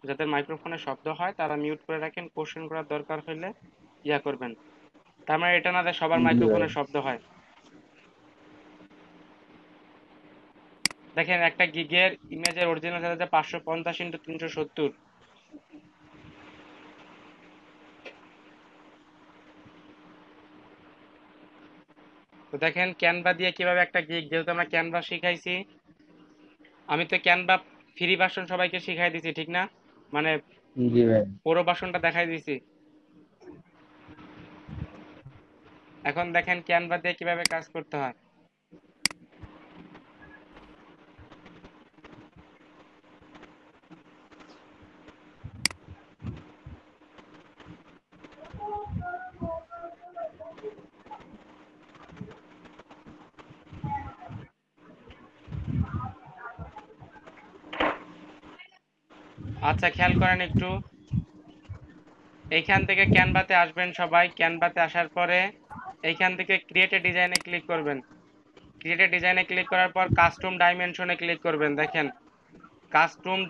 যাদের মাইক্রোফোনে শব্দ হয় তারা মিউট করে রাখেন। কোশ্চেন করার দরকার হলে ইয়া করবেন। তার মানে এটা না যে সবার জি ভাই। মাইক্রোফোনে শব্দ হয়। দেখেন একটা গিগের ইমেজের অরিজিনাল সাইজ আছে 550 ইন্টু 370। তো দেখেন ক্যানভা দিয়ে কিভাবে একটা গিগ, যেহেতু আমরা ক্যানভা শিখাইছি, আমি তো ক্যানভা ফ্রি ভার্সন সবাইকে শিখাই দিছি, ঠিক না? মানে জি ভাই। পুরো ভার্সনটা দেখাই দিছি। এখন দেখেন ক্যানভা দিয়ে কিভাবে কাজ করতে হয়। আচ্ছা, খেয়াল করেন একটু, এইখান থেকে ক্যানভাতে আসবেন সবাই। ক্যানভাতে আসার পরে এইখান থেকে ক্রিয়েট এ ডিজাইনে ক্লিক করবেন। ক্রিয়েট এ ডিজাইনে ক্লিক করার পর কাস্টম ডাইমেনশনে ক্লিক করবেন। দেখেন কাস্টম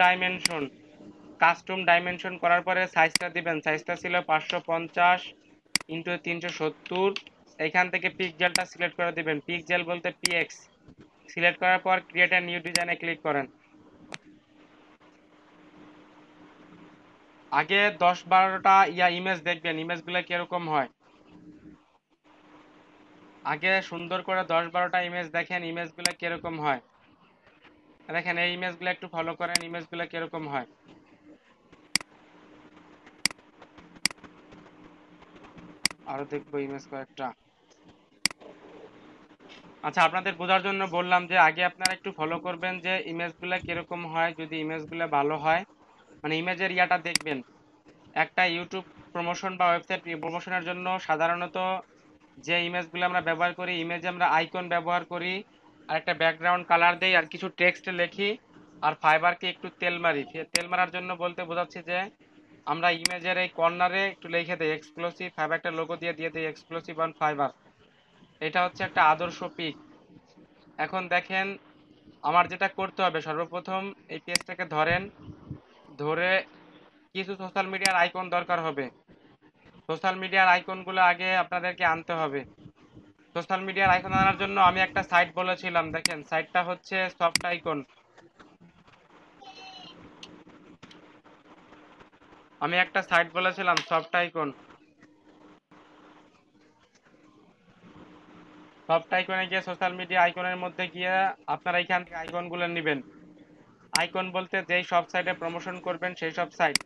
ডাইমেনশন করার পরে সাইজটা দিবেন। সাইজটা ছিল 550 ইন্টু 370। এখান থেকে পিক্সেলটা সিলেক্ট করে দিবেন, পিক্সেল বলতে পিএক্স। সিলেক্ট করার পর ক্রিয়েট এ নিউ ডিজাইনে ক্লিক করেন। আগে 10-12টা ইমেজ দেখবেন, ইমেজগুলো কিরকম হয়। আগে সুন্দর করে 10-12টা ইমেজ দেখেন, ইমেজগুলো কিরকম হয়। দেখেন এই ইমেজগুলো একটু ফলো করেন, ইমেজগুলো কিরকম হয়। আরো দেখবো ইমেজ কয়েকটা। আচ্ছা, আপনাদের বোঝার জন্য বললাম যে আগে আপনারা একটু ফলো করবেন যে ইমেজগুলো কিরকম হয়। যদি ইমেজগুলো ভালো হয়, মানে ইমেজের ইয়াটা দেখবেন। একটা ইউটিউব প্রমোশন বা ওয়েবসাইট প্রমোশনের জন্য সাধারণত যে ইমেজগুলো আমরা ব্যবহার করি, ইমেজে আমরা আইকন ব্যবহার করি, আর একটা ব্যাকগ্রাউন্ড কালার দেই, আর কিছু টেক্সট লিখি, আর ফাইবারকে একটু তেল মারি। তেল মারার জন্য বলতে বোঝাচ্ছি যে আমরা ইমেজের এই কর্নারে একটু লিখে দিই এক্সক্লুসিভ ফাইবার, একটা লোগো দিয়ে দিই এক্সক্লুসিভ অন ফাইবার। এটা হচ্ছে একটা আদর্শ পিক। এখন দেখেন আমার যেটা করতে হবে, সর্বপ্রথম এই পেজটাকে ধরে কিছু সোশ্যাল মিডিয়ার আইকন দরকার হবে। সোশ্যাল মিডিয়ার আইকনগুলো আগে আপনাদেরকে আনতে হবে। সোশ্যাল মিডিয়ার আইকন আনার জন্য আমি একটা সাইট বলেছিলাম, দেখেন সাইটটা হচ্ছে সফট আইকন। আমি একটা সাইট বলেছিলাম সফট আইকন। সফট আইকনে গিয়ে সোশ্যাল মিডিয়া আইকনের মধ্যে গিয়ে আপনারা এখান থেকে আইকনগুলো নেবেন। আইকন বলতে যেই সব সাইটে প্রমোশন করবেন সেই সব সাইট।